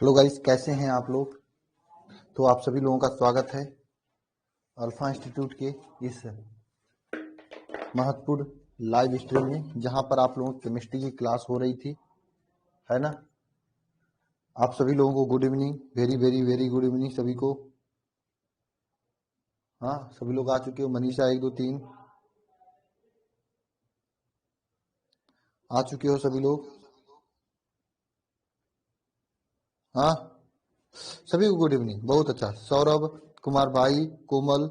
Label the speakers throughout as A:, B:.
A: Hello guys, कैसे हैं आप लोग। तो आप सभी लोगों का स्वागत है अल्फा इंस्टीट्यूट के इस महत्वपूर्ण लाइव स्ट्रीम में, जहां पर आप लोगों की केमिस्ट्री की क्लास हो रही थी, है ना। आप सभी लोगों को good evening, very very very good evening सभी को। हाँ, सभी लोग आ चुके हो। मनीषा 1 2 3 आ चुके हो सभी लोग। हाँ, सभी को गुड इवनिंग, बहुत अच्छा। सौरभ कुमार भाई, कोमल,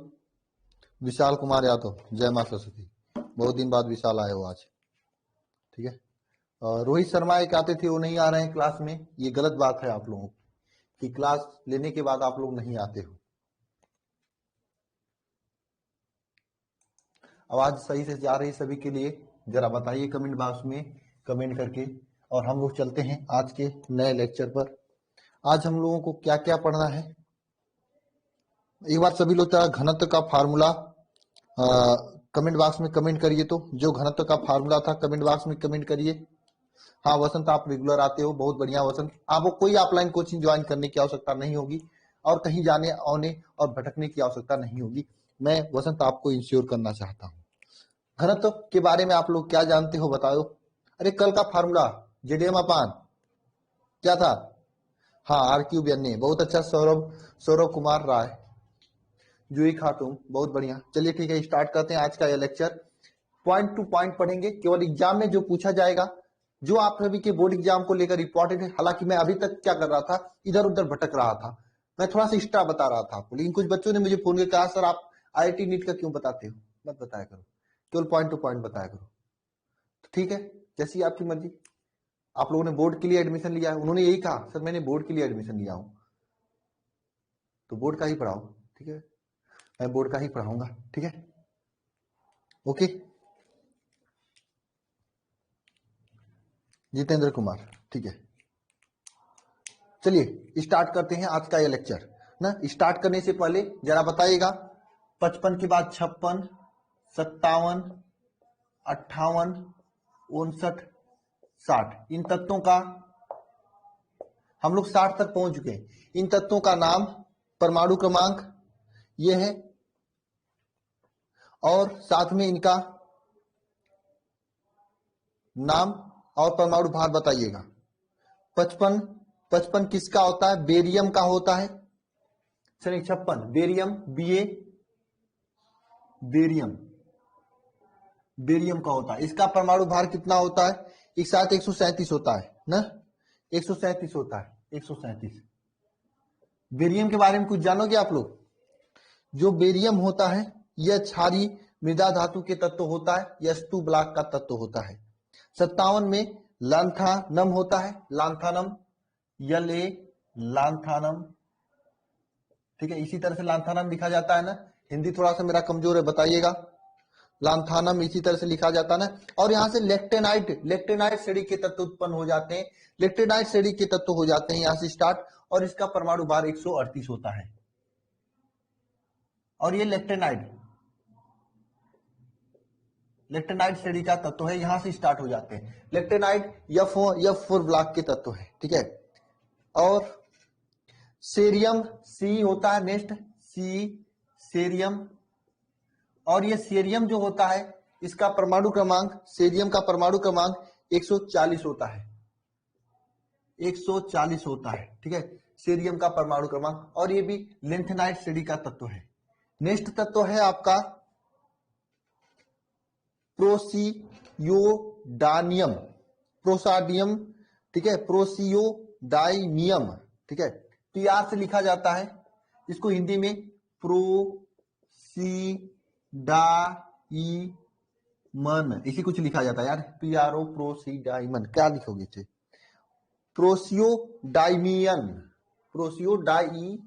A: विशाल कुमार यादव, जय माँ सरस्वती। बहुत दिन बाद विशाल आए हो आज, ठीक है। रोहित शर्मा एक आते थे, वो नहीं आ रहे हैं क्लास में। ये गलत बात है आप लोगों की, क्लास लेने के बाद आप लोग नहीं आते हो। आवाज सही से जा रही सभी के लिए? जरा बताइए कमेंट बॉक्स में कमेंट करके। और हम लोग चलते हैं आज के नए लेक्चर पर। आज हम लोगों को क्या क्या पढ़ना है, एक बार सभी लोग घनत्व का फार्मूला कमेंट बॉक्स में कमेंट करिए। तो जो घनत्व का फार्मूला था कमेंट बॉक्स में कमेंट करिए। हाँ वसंत, आप रेगुलर आते हो, बहुत बढ़िया वसंत। आपको कोई ऑफलाइन कोचिंग ज्वाइन करने की आवश्यकता नहीं होगी और कहीं जाने आने और भटकने की आवश्यकता नहीं होगी। मैं वसंत आपको इंश्योर करना चाहता हूँ। घनत्व के बारे में आप लोग क्या जानते हो बताओ। अरे कल का फार्मूला जेडीएम अपान क्या था? हाँ, आर क्यूब एन ए। बहुत अच्छा सौरभ, सौरभ कुमार राय, जूही खातून, बहुत बढ़िया। चलिए ठीक है, स्टार्ट करते हैं आज का यह लेक्चर। पॉइंट टू पॉइंट पढ़ेंगे, केवल एग्जाम में जो पूछा जाएगा, जो आप सभी के बोर्ड एग्जाम को लेकर इंपॉर्टेंट है। हालांकि मैं अभी तक क्या कर रहा था, इधर उधर भटक रहा था। मैं थोड़ा सा एक्स्ट्रा बता रहा था आपको, लेकिन कुछ बच्चों ने मुझे फोन करके कहा, सर आप आईआईटी नीट का क्यों बताते हो, मत बताया करो, केवल पॉइंट टू पॉइंट बताया करो। तो ठीक है, जैसी आपकी मर्जी। आप लोगों ने बोर्ड के लिए एडमिशन लिया है, उन्होंने यही कहा, सर मैंने बोर्ड के लिए एडमिशन लिया हूं, तो बोर्ड का ही पढ़ाओ, ठीक है। मैं बोर्ड का ही पढ़ाऊंगा, ठीक है, ओके। जितेंद्र कुमार, ठीक है। चलिए स्टार्ट करते हैं आज का ये लेक्चर ना। स्टार्ट करने से पहले जरा बताइएगा, 55 के बाद 56, 57, 58, 59, 60, इन तत्वों का हम लोग 60 तक पहुंच चुके हैं। इन तत्वों का नाम, परमाणु क्रमांक ये है, और साथ में इनका नाम और परमाणु भार बताइएगा। 55, 55 किसका होता है? बेरियम का होता है। चलिए 56 बेरियम, बीए बेरियम, बेरियम का होता है। इसका परमाणु भार कितना होता है? एक साथ 137 होता है ना, 137 होता है, 137। बेरियम के बारे में कुछ जानोगे आप लोग? जो बेरियम होता है यह क्षारीय मृदा धातु के तत्व होता है, यह S2 ब्लॉक का तत्व होता है। 57 में लांथानम होता है, लांथानम, LA लांथानम, ठीक है। इसी तरह से लांथानम लिखा जाता है ना। हिंदी थोड़ा सा मेरा कमजोर है, बताइएगा। लांथानम इसी तरह से लिखा जाता है ना। और यहाँ से लेक्टेनाइट, लेक्टेनाइट श्रेणी के तत्व उत्पन्न हो जाते हैं, लेक्टेनाइट श्रेणी के तत्व हो जाते हैं यहाँ से स्टार्ट। और इसका परमाणु भार 138 होता है। और ये लेक्टेनाइट, लेक्टेनाइट श्रेणी का तत्व है, यहां से स्टार्ट हो जाते हैं। लेक्टेनाइट F4 ब्लॉक के तत्व है, ठीक है। और सेरियम सी होता है नेक्स्ट, सी सेरियम। और ये सेरियम जो होता है इसका परमाणु क्रमांक, सेरियम का परमाणु क्रमांक 140 होता है, 140 होता है, ठीक है। सेरियम का परमाणु क्रमांक, और ये भी लेंथेनाइट श्रेणी का तत्व है। नेक्स्ट तत्व है आपका प्रोसियोडानियम, प्रोसाडियम, ठीक है, प्रोसियोडाइनियम, ठीक है। PR से लिखा जाता है इसको हिंदी में, प्रोसीडाइमन, इसी कुछ लिखा जाता है यार, PRO, प्रोसीडाइमन, क्या लिखोगे इसे? प्रोसियोडाइमियन, प्रोसियोडाइमियन,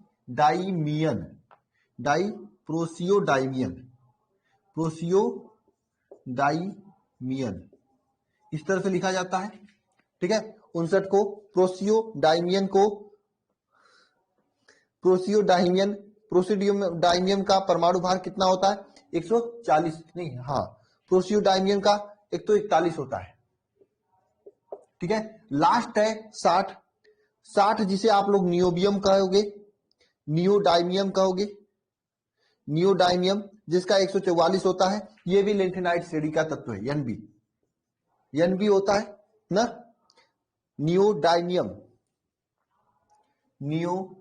A: डाई प्रोसियोडाइमियन, प्रोसियोडाइमियन, इस तरह से लिखा जाता है, ठीक है। 59 को प्रोसियोडाइमियन को, प्रोसियोडाइमियन, प्रोसियोडाइमियम का परमाणु भार कितना होता है? 140 नहीं, हाँ, प्रोसियोडाइमियम का 141 होता है, ठीक है। लास्ट है 60, 60 जिसे आप लोग नियोबियम कहोगे, नियोडाइमियम कहोगे, नियोडाइमियम जिसका 144 होता है, ये भी लेंथेनाइट श्रेणी का तत्व है, एनबी, एनबी होता है ना, नियोडाइमियम, नियोडाइमियन,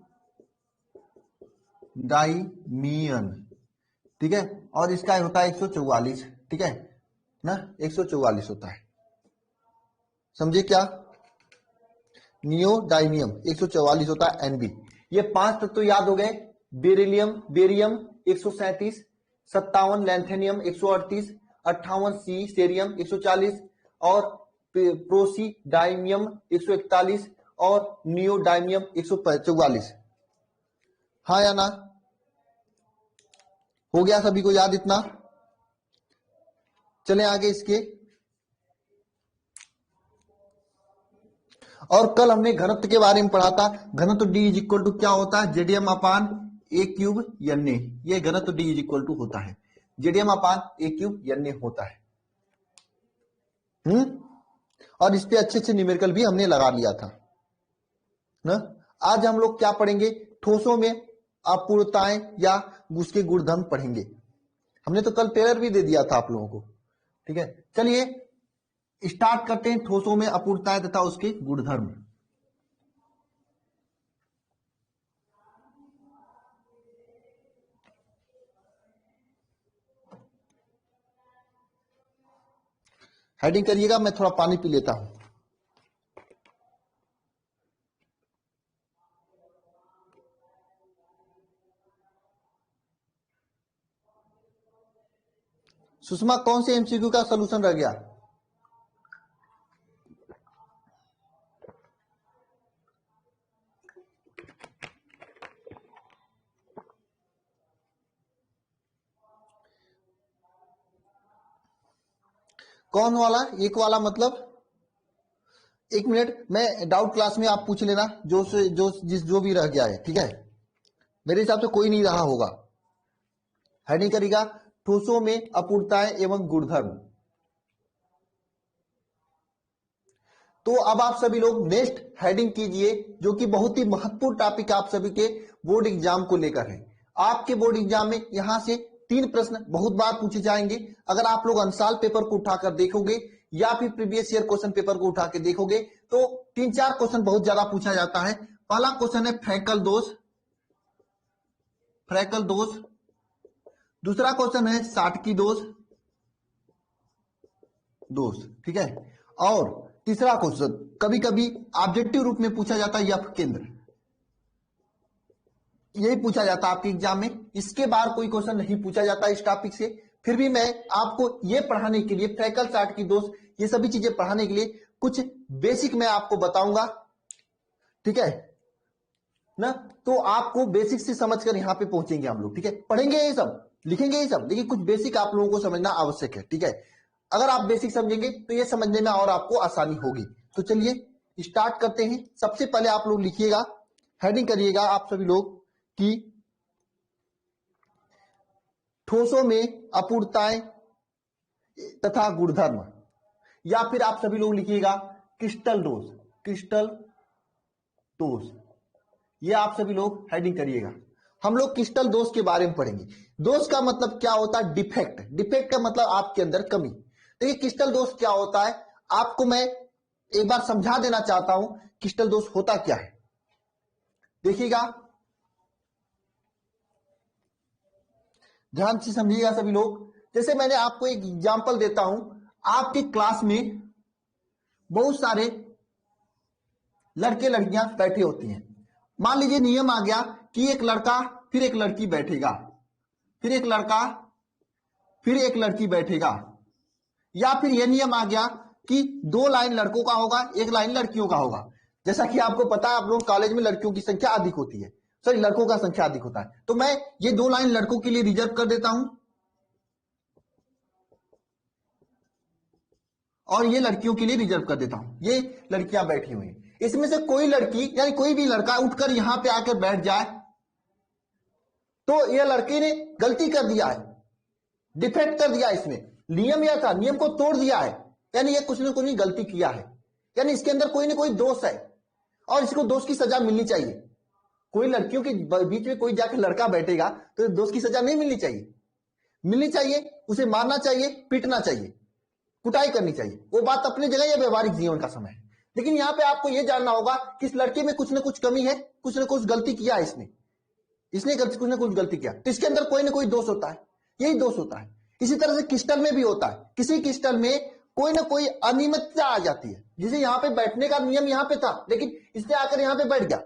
A: ठीक है, और इसका होता है 144, ठीक है ना, 144 होता है, समझे क्या, नियोडाइमियम 144 होता है एनबी। ये 5 तत्व याद हो गए, बेरिलियम, बेरियम 137, 57 लैंथेनियम 138, 58 सी सेरियम 140 और प्रोसीडाइमियम 141 और नियोडाइमियम 144। हाँ या ना, हो गया सभी को याद इतना। चले आगे इसके, और कल हमने घनत्व के बारे में पढ़ा था, घनत्व D इज इक्वल टू क्या होता है, ZDM upon A cube N A, ये घनत्व D इज इक्वल टू होता है, ZDM upon A cube N A होता है। और इस पे अच्छे अच्छे न्यूमेरिकल भी हमने लगा लिया था ना। आज हम लोग क्या पढ़ेंगे, ठोसों में अपूर्णताएं या उसके गुणधर्म पढ़ेंगे। हमने तो कल पेपर भी दे दिया था आप लोगों को, ठीक है। चलिए स्टार्ट करते हैं ठोसों में अपूर्णताएं तथा उसके गुणधर्म। हेडिंग करिएगा, मैं थोड़ा पानी पी लेता हूं। सुषमा, कौन से एमसीक्यू का सलूशन रह गया? कौन वाला, एक वाला मतलब, एक मिनट, मैं डाउट क्लास में आप पूछ लेना, जो भी रह गया है, ठीक है। मेरे हिसाब से कोई नहीं रहा होगा। हेडिंग करेगा ठोसों में अपूर्णताएं एवं गुणधर्म। तो अब आप सभी लोग नेक्स्ट हेडिंग कीजिए, जो कि बहुत ही महत्वपूर्ण टॉपिक आप सभी के बोर्ड एग्जाम को लेकर है। आपके बोर्ड एग्जाम में यहां से 3 प्रश्न बहुत बार पूछे जाएंगे। अगर आप लोग अंसाल पेपर को उठाकर देखोगे या फिर प्रीवियस ईयर क्वेश्चन पेपर को उठा के देखोगे तो 3-4 क्वेश्चन बहुत ज्यादा पूछा जाता है। पहला क्वेश्चन है फ्रैकल दोष, फ्रैकल दोष। दूसरा क्वेश्चन है साटकी दोष, दोष, ठीक है। और तीसरा क्वेश्चन कभी कभी ऑब्जेक्टिव रूप में पूछा जाता है, यफ केंद्र, यही पूछा जाता है आपके एग्जाम में। इसके बाहर कोई क्वेश्चन नहीं पूछा जाता इस टॉपिक से। फिर भी मैं आपको ये पढ़ाने के लिए, फ्रैकल साटकी दोष, ये सभी चीजें पढ़ाने के लिए कुछ बेसिक मैं आपको बताऊंगा, ठीक है ना। तो आपको बेसिक से समझकर यहां पे पहुंचेंगे हम लोग, ठीक है। पढ़ेंगे ये सब, लिखेंगे ये सब, लेकिन कुछ बेसिक आप लोगों को समझना आवश्यक है, ठीक है। अगर आप बेसिक समझेंगे तो ये समझने में और आपको आसानी होगी। तो चलिए स्टार्ट करते हैं। सबसे पहले आप लोग लिखिएगा, हेडिंग करिएगा आप सभी लोग कि ठोसों में अपूर्णताएं तथा गुणधर्म, या फिर आप सभी लोग लिखिएगा क्रिस्टल दोष, क्रिस्टल दोष, ये आप सभी लोग हेडिंग करिएगा। हम लोग क्रिस्टल दोष के बारे में पढ़ेंगे। दोष का मतलब क्या होता है, डिफेक्ट, डिफेक्ट का मतलब आपके अंदर कमी। देखिए क्रिस्टल दोष क्या होता है, आपको मैं एक बार समझा देना चाहता हूं क्रिस्टल दोष होता क्या है। देखिएगा, ध्यान से समझिएगा सभी लोग। जैसे मैंने आपको एक एग्जांपल देता हूं, आपकी क्लास में बहुत सारे लड़के लड़कियां बैठे होती हैं। मान लीजिए नियम आ गया कि एक लड़का फिर एक लड़की बैठेगा, फिर एक लड़का फिर एक लड़की बैठेगा, या फिर यह नियम आ गया कि 2 लाइन लड़कों का होगा, 1 लाइन लड़कियों का होगा। जैसा कि आपको पता है, आप लोग कॉलेज में लड़कियों की संख्या अधिक होती है, सॉरी लड़कों का संख्या अधिक होता है। तो मैं ये 2 लाइन लड़कों के लिए रिजर्व कर देता हूं और ये लड़कियों के लिए रिजर्व कर देता हूं। ये लड़कियां बैठी हुई हैं, इसमें से कोई लड़की यानी कोई भी लड़का उठकर यहां पे आकर बैठ जाए तो यह लड़के ने गलती कर दिया है, डिफेक्ट कर दिया, इसमें नियम यह था, नियम को तोड़ दिया है, यानी ये कुछ ना कुछ गलती किया है, यानी इसके अंदर कोई ना कोई दोष है। और इसको दोष की सजा मिलनी चाहिए। कोई लड़कियों के बीच में कोई जाकर लड़का बैठेगा तो दोष की सजा नहीं मिलनी चाहिए, मिलनी चाहिए, उसे मारना चाहिए, पीटना चाहिए, कुटाई करनी चाहिए। वो बात अपनी जगह, ये व्यवहारिक जीवन का समय है। लेकिन यहाँ पे आपको ये जानना होगा कि इस लड़के में कुछ ना कुछ कमी है, कुछ ना कुछ गलती किया है इसने कुछ ना कुछ गलती किया, तो इसके अंदर कोई ना कोई दोष होता है, यही दोष होता है। इसी तरह से क्रिस्टल में भी होता है, किसी क्रिस्टल में कोई ना कोई अनियमितता आ जाती है। जैसे यहाँ पे बैठने का नियम यहाँ पे था, लेकिन इसने आकर यहाँ पे बैठ गया,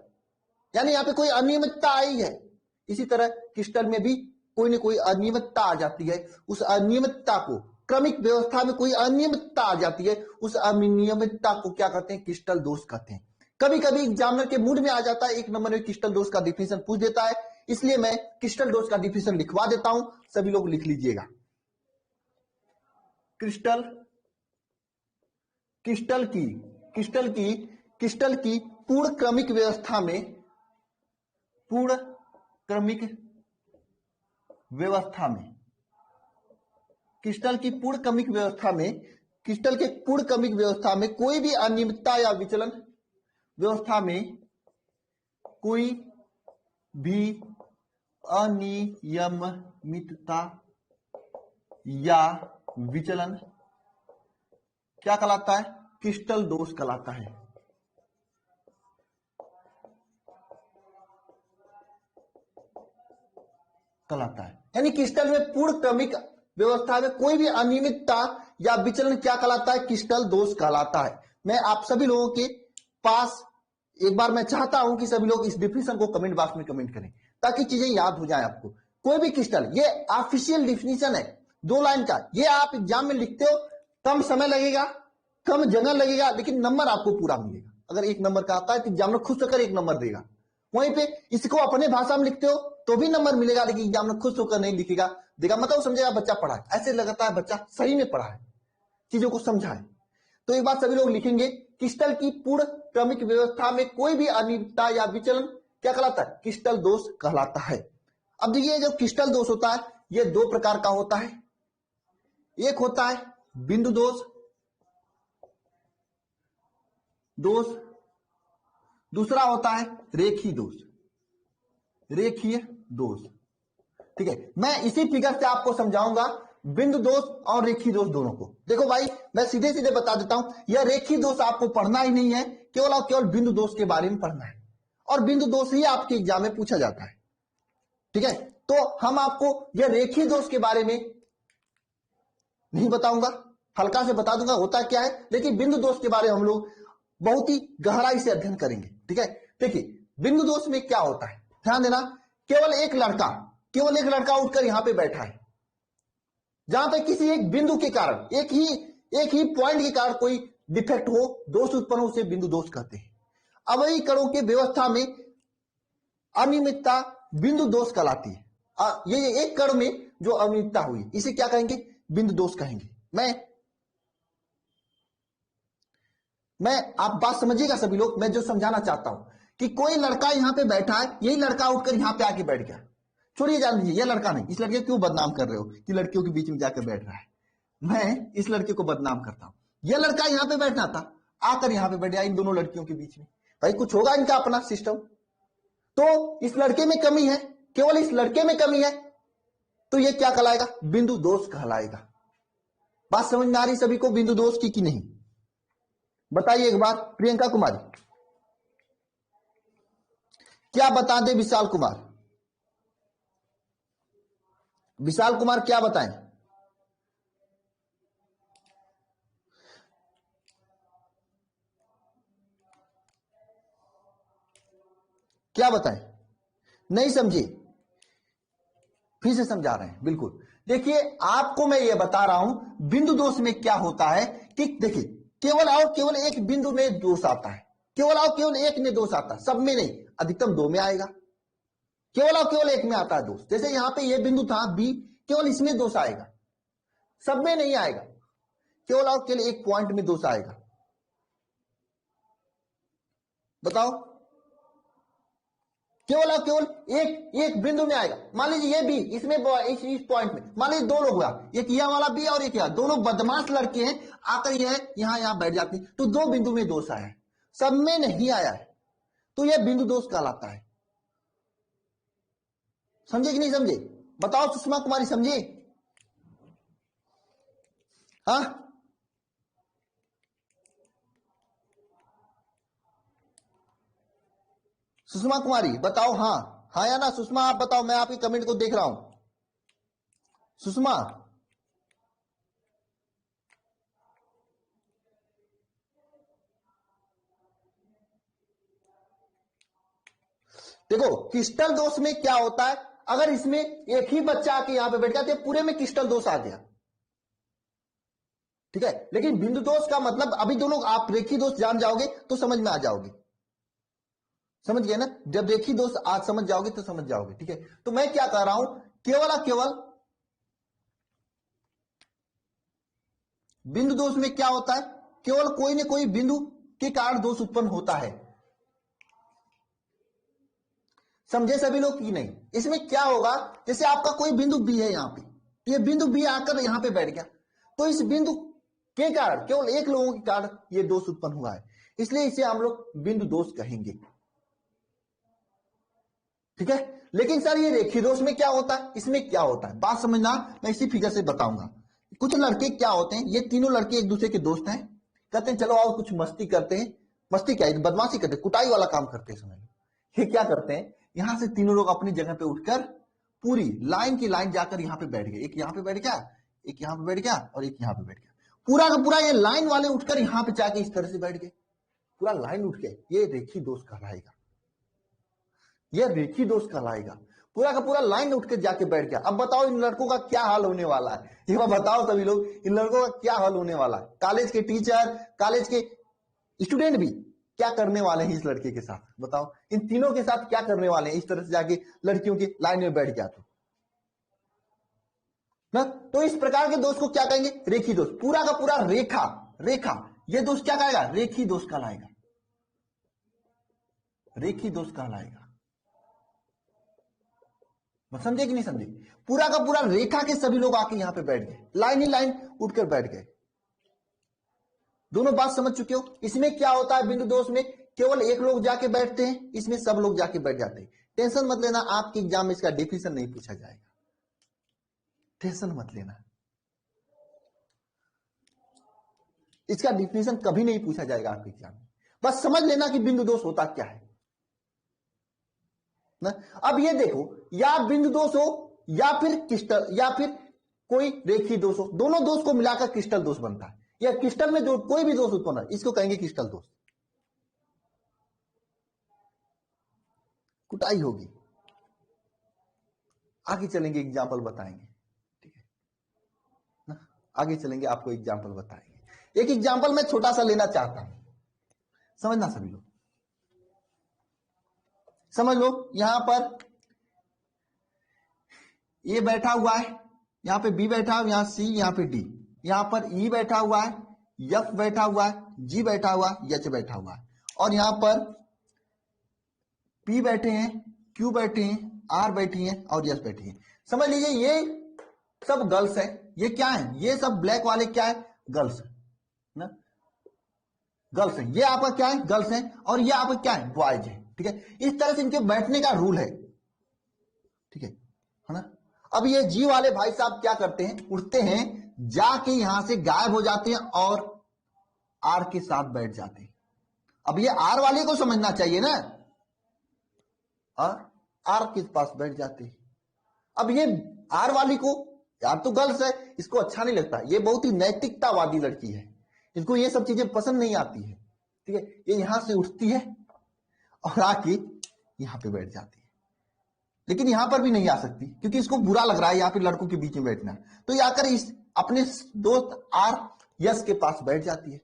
A: यानी यहाँ पे कोई अनियमितता आई है। इसी तरह क्रिस्टल में भी कोई ना कोई अनियमितता आ जाती है। उस अनियमितता को, क्रमिक व्यवस्था में कोई अनियमितता आ जाती है, उस अनियमितता को क्या कहते हैं? क्रिस्टल दोष कहते हैं। कभी कभी एग्जामिनर के मूड में आ जाता है, एक नंबर में क्रिस्टल दोष का डिफिनेशन पूछ देता है, इसलिए मैं क्रिस्टल दोष का डिफिनेशन लिखवा देता हूं, सभी लोग लिख लीजिएगा। क्रिस्टल की पूर्ण क्रमिक व्यवस्था में, क्रिस्टल के पूर्ण क्रमिक व्यवस्था में कोई भी अनियमितता या विचलन, व्यवस्था में कोई भी अनियमितता या विचलन क्या कहलाता है? क्रिस्टल दोष कहलाता है। यानी क्रिस्टल में पूर्ण क्रमिक व्यवस्था में कोई भी अनियमितता या विचलन क्या कहलाता है? क्रिस्टल दोष कहलाता है। मैं आप सभी लोगों के पास एक बार मैं चाहता हूं कि सभी लोग इस डिफिनेशन को कमेंट बॉक्स में कमेंट करें, ताकि चीजें याद हो जाए आपको। कोई भी क्रिस्टल, ये ऑफिशियल डिफिनेशन है 2 लाइन का, ये आप एग्जाम में लिखते हो, कम समय लगेगा, कम जगह लगेगा, लेकिन नंबर आपको पूरा मिलेगा। अगर 1 नंबर का आता है तो एग्जामिनर खुश होकर 1 नंबर देगा। वहीं पे इसको अपने भाषा में लिखते हो तो भी नंबर मिलेगा, लेकिन एग्जामिनर खुश होकर नहीं लिखेगा, देगा, मतलब समझेगा बच्चा पढ़ा है, ऐसे लगता है बच्चा सही में पढ़ा है, चीजों को समझा है। तो एक बात सभी लोग लिखेंगे, क्रिस्टल की पूर्ण क्रमिक व्यवस्था में कोई भी अनियमितता या विचलन क्या कहलाता है? क्रिस्टल दोष कहलाता है। अब देखिए, जो क्रिस्टल दोष होता है ये 2 प्रकार का होता है। एक होता है बिंदु दोष, दूसरा होता है रेखीय दोष। ठीक है, मैं इसी फिगर से आपको समझाऊंगा बिंदु दोष और रेखीय दोष दोनों को। देखो भाई, मैं सीधे सीधे बता देता हूं, यह रेखीय दोष आपको पढ़ना ही नहीं है, केवल और केवल बिंदु दोष के बारे में पढ़ना है, और बिंदु दोष ही आपके एग्जाम में पूछा जाता है। ठीक है, तो हम आपको यह रेखीय दोष के बारे में नहीं बताऊंगा, हल्का से बता दूंगा होता क्या है, लेकिन बिंदु दोष के बारे में हम लोग बहुत ही गहराई से अध्ययन करेंगे। ठीक है, देखिए बिंदु दोष में क्या होता है, ध्यान देना। केवल एक लड़का उठकर यहां पे बैठा है, जहां पे किसी एक बिंदु के कारण, एक ही पॉइंट के कारण कोई डिफेक्ट हो, दोष उत्पन्न हो, उसे बिंदु दोष कहते हैं। अवयवी कणों के व्यवस्था में अनियमितता बिंदु दोष कहलाती है। ये एक कण में जो अनियमितता हुई, इसे क्या कहेंगे? बिंदु दोष कहेंगे। मैं आप बात समझिएगा सभी लोग, मैं जो समझाना चाहता हूं कि कोई लड़का यहां पे बैठा है, यही लड़का उठकर यहां पे आके बैठ गया, छोड़िए, जान लीजिए, यह लड़का नहीं, इस लड़के को क्यों बदनाम कर रहे हो कि लड़कियों के बीच में जाकर बैठ रहा है? मैं इस लड़के को बदनाम करता हूं, यह लड़का यहां पे बैठना था, आकर यहां पे बैठ गया इन दोनों लड़कियों के बीच में। भाई कुछ होगा इनका अपना सिस्टम, तो इस लड़के में कमी है, केवल इस लड़के में कमी है, तो यह क्या कहलाएगा? बिंदु दोष कहलाएगा। बात समझ में आ रही सभी को बिंदु दोष की कि नहीं? बताइए एक बार, प्रियंका कुमारी क्या बता दे? विशाल कुमार क्या बताएं? क्या बताएं? नहीं समझे, फिर से समझा रहे हैं। बिल्कुल, देखिए आपको मैं ये बता रहा हूं बिंदु दोष में क्या होता है कि देखिए, केवल और केवल एक बिंदु में दोष आता है, केवल और केवल एक में दोष आता है, सब में नहीं, अधिकतम 2 में आएगा, केवल और केवल एक में आता है दोष। जैसे यहां पे ये बिंदु था बी, केवल इसमें दोष आएगा, सब में नहीं आएगा, केवल और केवल एक पॉइंट में दोष आएगा। बताओ, केवल और केवल एक बिंदु में आएगा। मान लीजिए ये बी, इसमें इस पॉइंट में मान लीजिए 2 लोग हुआ, एक यह वाला बी और एक यह, दोनों बदमाश लड़के हैं, आकर यह यहां बैठ जाते हैं, तो 2 बिंदु में दोष आया है, सब में नहीं आया है। तो यह बिंदु दोष कहलाता है। समझे कि नहीं समझे? बताओ सुषमा कुमारी, समझे? हाँ, सुषमा कुमारी बताओ। हाँ हाँ या ना? सुषमा आप बताओ, मैं आपकी कमेंट को देख रहा हूं। सुषमा, देखो क्रिस्टल दोष में क्या होता है, अगर इसमें एक ही बच्चा आके यहां पे बैठ जाते पूरे में क्रिस्टल दोष आ गया, ठीक है। लेकिन बिंदु दोष का मतलब, अभी दोनों आप रेखी दोष जान जाओगे तो समझ में आ जाओगे, समझ गए ना? जब रेखी दोष आज समझ जाओगे तो समझ जाओगे, ठीक है। तो मैं क्या कह रहा हूं, केवल बिंदु दोष में क्या होता है, केवल कोई ना कोई बिंदु के कारण दोष उत्पन्न होता है। समझे सभी लोग कि नहीं? इसमें क्या होगा, जैसे आपका कोई बिंदु बी है यहां पे, तो ये बिंदु बी आकर यहां पे बैठ गया, तो इस बिंदु के कारण, केवल एक लोगों के कारण ये दोष उत्पन्न हुआ है, इसलिए इसे हम लोग बिंदु दोष कहेंगे, ठीक है। लेकिन सर ये रेखीय दोष में क्या होता है, इसमें क्या होता है, बात समझना, मैं इसी फिगर से बताऊंगा। कुछ लड़के क्या होते हैं, ये तीनों लड़के एक दूसरे के दोस्त हैं, कहते हैं चलो आओ कुछ मस्ती करते हैं। मस्ती क्या है, बदमाशी करते हैं, कुटाई वाला काम करते हैं, समझ लो। ये क्या करते हैं, यहां से तीनों लोग अपनी जगह पे उठकर पूरी लाइन की लाइन जाकर यहां पे बैठ गए, एक यहां पे बैठ गया, एक यहां पे बैठ गया और एक यहां पे बैठ गया, पूरा का पूरा ये लाइन वाले उठकर यहां पे जाके इस तरह से बैठ गए, पूरा लाइन उठ गए, ये रेखी दोष कहलाएगा, यह रेखी दोष कहलाएगा। पूरा का पूरा लाइन उठ के जाके बैठ गया। अब बताओ इन लड़कों का क्या हाल होने वाला है, ये बताओ सभी लोग, इन लड़कों का क्या हाल होने वाला है। कॉलेज के टीचर, कॉलेज के स्टूडेंट भी क्या करने वाले हैं इस लड़के के साथ, बताओ इन तीनों के साथ क्या करने वाले हैं, इस तरह से जाके लड़कियों की लाइन में बैठ गया तो ना। तो इस प्रकार के दोष को क्या कहेंगे, रेखी दोष। पूरा का पूरा रेखा ये दोष क्या कहेगा, रेखी दोष कहलाएगा, रेखी दोष कहलाएगा। समझे कि नहीं समझे? पूरा का पूरा रेखा के सभी लोग आके यहां पे बैठ गए, लाइन ही लाइन उठकर बैठ गए। दोनों बात समझ चुके हो? इसमें क्या होता है, बिंदु दोष में केवल एक लोग जाके बैठते हैं, इसमें सब लोग जाके बैठ जाते हैं। टेंशन मत लेना, आपके एग्जाम में इसका डेफिनेशन नहीं पूछा जाएगा, टेंशन मत लेना, इसका डेफिनेशन कभी नहीं पूछा जाएगा आपके एग्जाम में। बस समझ लेना कि बिंदु दोष होता क्या है ना। अब ये देखो, या बिंदु दोष हो या फिर क्रिस्टल, या फिर कोई रेखीय दोष हो, दोनों दोष को मिलाकर क्रिस्टल दोष बनता है। या क्रिस्टल में जो कोई भी दोष उत्पन्न है, इसको कहेंगे क्रिस्टल दोष। कुटाई होगी, आगे चलेंगे एग्जाम्पल बताएंगे, ठीक है ना। आगे चलेंगे आपको एग्जाम्पल बताएंगे। एक एग्जाम्पल मैं छोटा सा लेना चाहता हूं, समझना सभी लोग, समझ लो। यहां पर ए बैठा हुआ है, यहां पे बी बैठा हुआ, यहां सी, यहां पे डी, यहां पर ई बैठा हुआ है, एफ बैठा हुआ है, जी बैठा हुआ है, एच बैठा हुआ है, और यहां पर पी बैठे हैं, क्यू बैठे हैं, आर बैठी हैं और एस बैठी हैं। समझ लीजिए ये सब गर्ल्स है। ये क्या है, ये सब ब्लैक वाले क्या है, गर्ल्स ना, गर्ल्स है। ये आपका क्या है, गर्ल्स है, और ये आपका क्या है, बॉयज है, ठीक है। इस तरह से इनके बैठने का रूल है, ठीक है ना। अब ये जी वाले भाई साहब क्या करते हैं, उठते हैं, जाके यहां से गायब हो जाते हैं और आर के साथ बैठ जाते हैं। अब ये आर वाले को समझना चाहिए ना, आर के पास बैठ जाते हैं। अब ये आर वाली को, यार तो गर्ल्स है, इसको अच्छा नहीं लगता, ये बहुत ही नैतिकतावादी लड़की है, इसको ये सब चीजें पसंद नहीं आती है, ठीक है। ये यहां से उठती है और आके यहां पे बैठ जाती है, लेकिन यहां पर भी नहीं आ सकती क्योंकि इसको बुरा लग रहा है यहाँ पे लड़कों के बीच में बैठना। तो ये आकर इस अपने दोस्त आर यस के पास बैठ जाती है।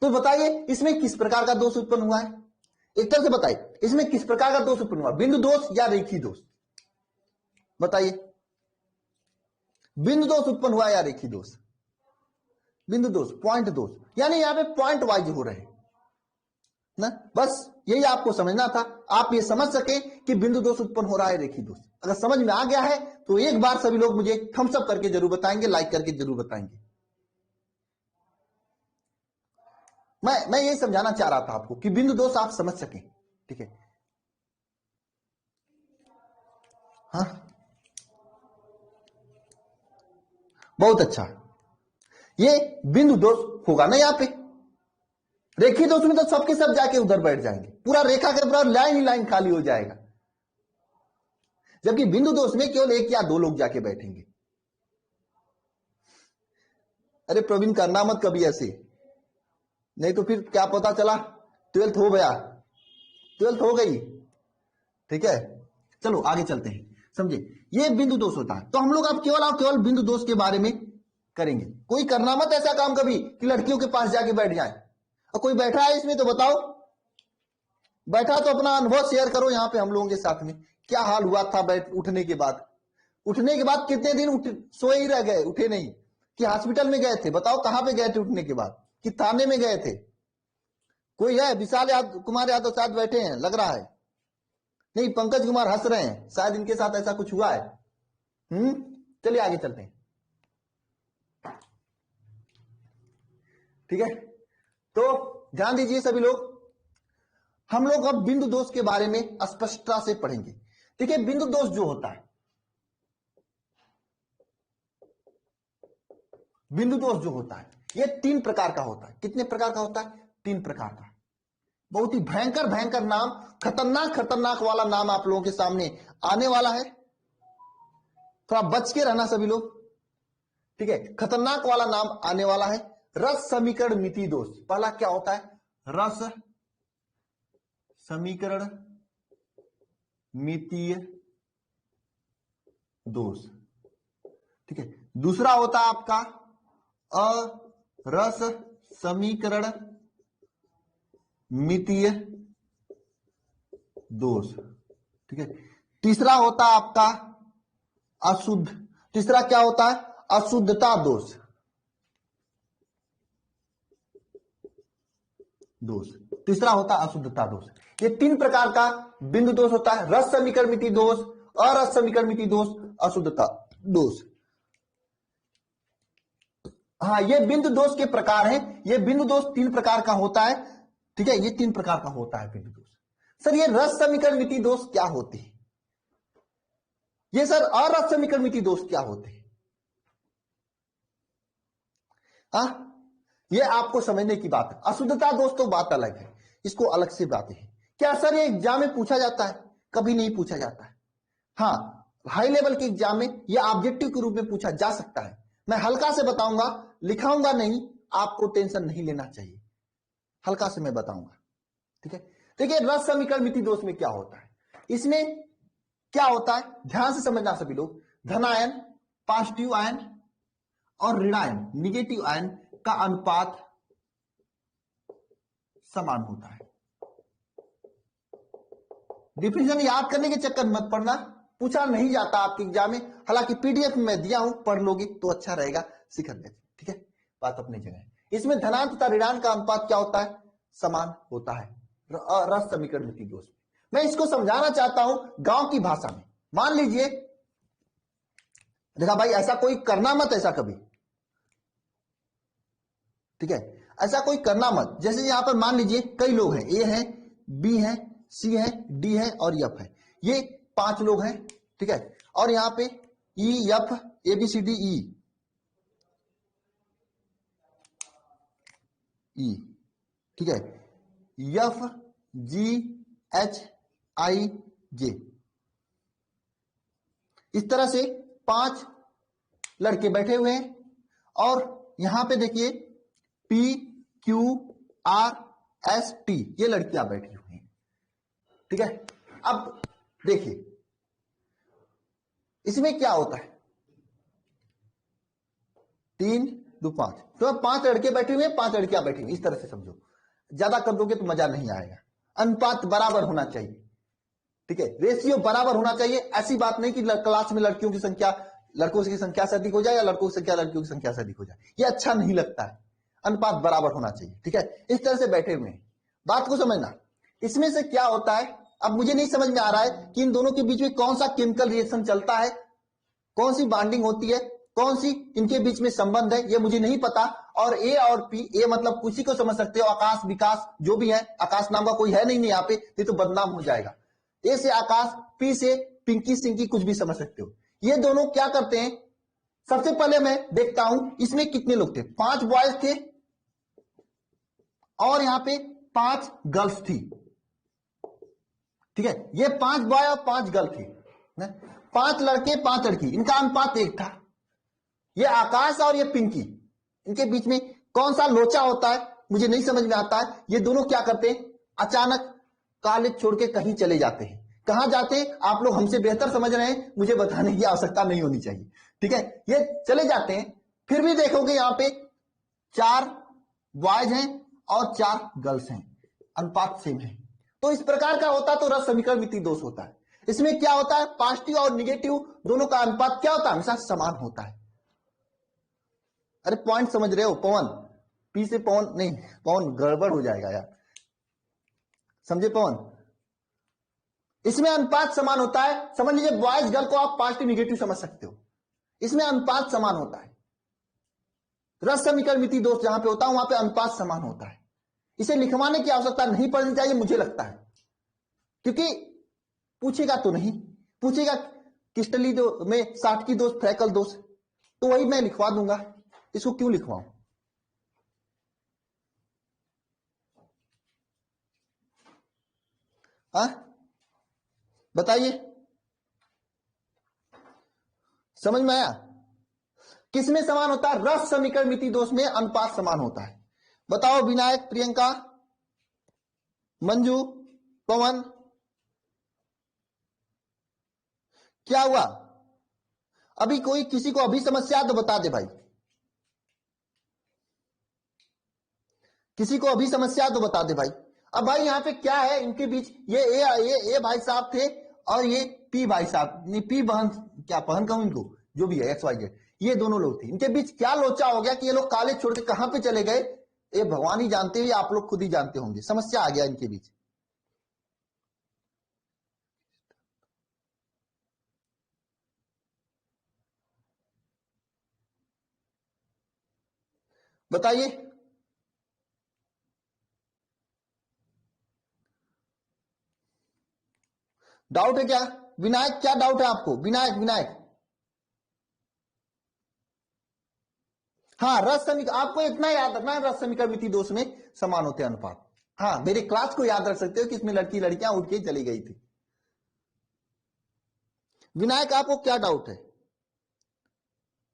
A: तो बताइए इसमें किस प्रकार का दोष उत्पन्न हुआ है, एक तरह से बताइए इसमें किस प्रकार का दोष उत्पन्न हुआ, बिंदु दोष या रेखी दोष, बताइए। बिंदु दोष उत्पन्न हुआ या रेखी दोष, बिंदु दोष, पॉइंट दोष, यानी यहां पे पॉइंट वाइज हो रहे ना। बस यही आपको समझना था, आप ये समझ सके कि बिंदु दोष उत्पन्न हो रहा है, रेखी दोष। अगर समझ में आ गया है तो एक बार सभी लोग मुझे थम्स अप करके जरूर बताएंगे, लाइक करके जरूर बताएंगे। मैं ये समझाना चाह रहा था आपको कि बिंदु दोष आप समझ सकें, ठीक है। हाँ, बहुत अच्छा। ये बिंदु दोष होगा ना यहाँ पे, रेखीय दोष में तो सबके सब जाके उधर बैठ जाएंगे, पूरा रेखा के पूरा लाइन ही लाइन खाली हो जाएगा, जबकि बिंदु दोष में केवल एक या दो लोग जाके बैठेंगे। अरे प्रवीण करना मत कभी ऐसे, नहीं तो फिर क्या पता चला 12th हो गया, 12th हो गई, ठीक है। चलो आगे चलते हैं, समझे। ये बिंदु दोष होता है, तो हम लोग अब केवल बिंदु दोष के बारे में करेंगे। कोई करना मत ऐसा काम कभी कि लड़कियों के पास जाके बैठ जाए। और कोई बैठा है इसमें तो बताओ, बैठा तो अपना अनुभव शेयर करो यहाँ पे हम लोगों के साथ में, क्या हाल हुआ था उठने के बाद। उठने के बाद कितने दिन सोए ही रह गए, उठे नहीं, कि हॉस्पिटल में गए थे, बताओ कहां पे गए थे उठने के बाद, कि थाने में गए थे। कोई है? विशाल कुमार यादव साथ बैठे हैं लग रहा है, नहीं पंकज कुमार हंस रहे हैं, शायद इनके साथ ऐसा कुछ हुआ है। चलिए आगे चलते हैं, ठीक है। तो ध्यान दीजिए सभी लोग, हम लोग अब बिंदु दोष के बारे में स्पष्टता से पढ़ेंगे। देखिए बिंदु दोष जो होता है, बिंदु दोष जो होता है ये 3 प्रकार का होता है। कितने प्रकार का होता है? 3 प्रकार का। बहुत ही भयंकर भयंकर नाम, खतरनाक वाला नाम आप लोगों के सामने आने वाला है, थोड़ा बच के रहना सभी लोग, ठीक है। खतरनाक वाला नाम आने वाला है, रस समीकरण मिति दोष। पहला क्या होता है? रस समीकरण मितीय दोष, ठीक है। दूसरा होता है आपका अरस समीकरण मितीय दोष, ठीक है। तीसरा होता है आपका अशुद्ध, तीसरा क्या होता है? अशुद्धता दोष, तीसरा होता है अशुद्धता दोष। ये 3 प्रकार का बिंदु दोष होता है, रस समीकरण मिति दोष, अरस समीकरण मिति दोष, अशुद्धता दोष। हाँ, ये बिंदु दोष के प्रकार हैं। ये बिंदु दोष 3 प्रकार का होता है, ठीक है। ये 3 प्रकार का होता है बिंदु दोष। सर ये रस समीकरण मिति दोष क्या होते हैं? ये सर अरस समीकरण मिति दोष क्या होते हैं? हाँ, ये आपको समझने की बात है। अशुद्धता दोष तो बात अलग है, इसको अलग से बातें हैं। क्या सर ये एग्जाम में पूछा जाता है? कभी नहीं पूछा जाता है। हाँ, हाई लेवल के एग्जाम में ये ऑब्जेक्टिव के रूप में पूछा जा सकता है। मैं हल्का से बताऊंगा, लिखाऊंगा नहीं, आपको टेंशन नहीं लेना चाहिए, हल्का से मैं बताऊंगा, ठीक है। देखिए रस समीकरण मिति दोष में क्या होता है, इसमें क्या होता है ध्यान से समझना सभी लोग। धनायन, पॉजिटिव आयन और ऋणायन, निगेटिव आयन का अनुपात समान होता है। डिफिनेशन याद करने के चक्कर मत पड़ना, पूछा नहीं जाता आपके एग्जाम में। हालांकि पीडीएफ में दिया हूं, पढ़ लोगे तो अच्छा रहेगा, सीख लेते, ठीक है। बात अपनी जगह। इसमें धनायन तथा ऋणायन का अनुपात क्या होता है? समान होता है रस समीकरण मिति दोष में। मैं इसको समझाना चाहता हूं गांव की भाषा में। मान लीजिए, देखा भाई ऐसा कोई करना मत, ऐसा कभी, ठीक है, ऐसा कोई करना मत। जैसे यहां पर मान लीजिए कई लोग हैं, ए है, बी है, सी है, डी है और एफ है, ये 5 लोग हैं, ठीक है। और यहां पे E F A B C D E, ठीक है, एफ जी एच आई जे, इस तरह से 5 लड़के बैठे हुए हैं। और यहां पे देखिए P Q R S T, ये लड़कियां बैठी हुई हैं, ठीक है। अब देखिए इसमें क्या होता है, 3 2 5, तो 5 लड़के बैठे हुए हैं, 5 लड़कियां बैठी हुई, इस तरह से समझो। ज्यादा कर दोगे तो मजा नहीं आएगा। अनुपात बराबर होना चाहिए, ठीक है, रेशियो बराबर होना चाहिए। ऐसी बात नहीं कि क्लास में लड़कियों की संख्या लड़कों की संख्या से अधिक हो जाए या लड़कों की संख्या लड़कियों की संख्या से अधिक हो जाए, ये अच्छा नहीं लगता है। अनुपात बराबर होना चाहिए, ठीक है। इस तरह से बैठे हुए हैं, बात को समझना। इसमें से क्या होता है, अब मुझे नहीं समझ में आ रहा है कि इन दोनों के बीच में कौन सा केमिकल रिएक्शन चलता है, कौन सी बॉन्डिंग होती है, कौन सी इनके बीच में संबंध है ये मुझे नहीं पता। और ए और पी, ए मतलब किसी को समझ सकते हो, आकाश विकास जो भी है, आकाश नाम का कोई है नहीं यहाँ पे, ये तो बदनाम हो जाएगा। ए से आकाश, पी से पिंकी सिंकी, कुछ भी समझ सकते हो। ये दोनों क्या करते हैं, सबसे पहले मैं देखता हूं इसमें कितने लोग थे। 5 बॉयज थे और यहां पे 5 गर्ल्स थी, ठीक है। ये 5 बॉय और 5 गर्ल थी, 5 लड़के 5 लड़की, इनका अनुपात 1 था। ये आकाश और ये पिंकी, इनके बीच में कौन सा लोचा होता है मुझे नहीं समझ में आता है। ये दोनों क्या करते हैं, अचानक कॉलेज छोड़ के कहीं चले जाते हैं। कहां जाते हैं आप लोग हमसे बेहतर समझ रहे हैं, मुझे बताने की आवश्यकता नहीं होनी चाहिए, ठीक है। ये चले जाते हैं, फिर भी देखोगे यहां पे 4 बॉयज हैं और 4 गर्ल्स हैं, अनुपात सेम है। तो इस प्रकार का होता तो रस समीकरण मिति दोष होता है। इसमें क्या होता है, पॉजिटिव और निगेटिव दोनों का अनुपात क्या होता है, हमेशा समान होता है। अरे पॉइंट समझ रहे हो पवन, पी से पवन नहीं, पवन गड़बड़ हो जाएगा यार, समझे पवन। इसमें अनुपात समान होता है, समझ लीजिए बॉयज गर्ल को आप पॉजिटिव निगेटिव समझ सकते हो, इसमें अनुपात समान होता है। रस समीकरण मिति दोष जहां पे होता है वहां पे अनुपात समान होता है। इसे लिखवाने की आवश्यकता नहीं पड़नी चाहिए मुझे लगता है, क्योंकि पूछेगा तो नहीं, पूछेगा क्रिस्टली में साटकी दोष, फ्रैकल दोष, तो वही मैं लिखवा दूंगा, इसको क्यों लिखवाऊं। बताइए, समझ में आया। किसमें समान होता है, रस समीकरण मिति दोष में अनुपात समान होता है। बताओ विनायक, प्रियंका, मंजू, पवन, क्या हुआ। अभी कोई किसी को अभी समस्या तो बता दे भाई, किसी को अभी समस्या तो बता दे भाई। अब भाई यहाँ पे क्या है इनके बीच, ये ए भाई साहब थे और ये पी भाई साहब, नहीं पी बहन, क्या बहन कहूं इनको, जो भी है एक्स वाई जेड, ये दोनों लोग थे। इनके बीच क्या लोचा हो गया कि ये लोग कॉलेज छोड़ के कहां पे चले गए, ये भगवान ही जानते हैं, आप लोग खुद ही जानते होंगे। समस्या आ गया इनके बीच। बताइए, डाउट है क्या। विनायक क्या डाउट है आपको, विनायक, विनायक। हाँ रस समीकरण, आपको इतना याद रखना है, रस समीकरण मिति दोष में समान होते हैं अनुपात। हाँ मेरे क्लास को याद रख सकते हो कि इसमें लड़की लड़कियां उठ के चली गई थी। विनायक आपको क्या डाउट है,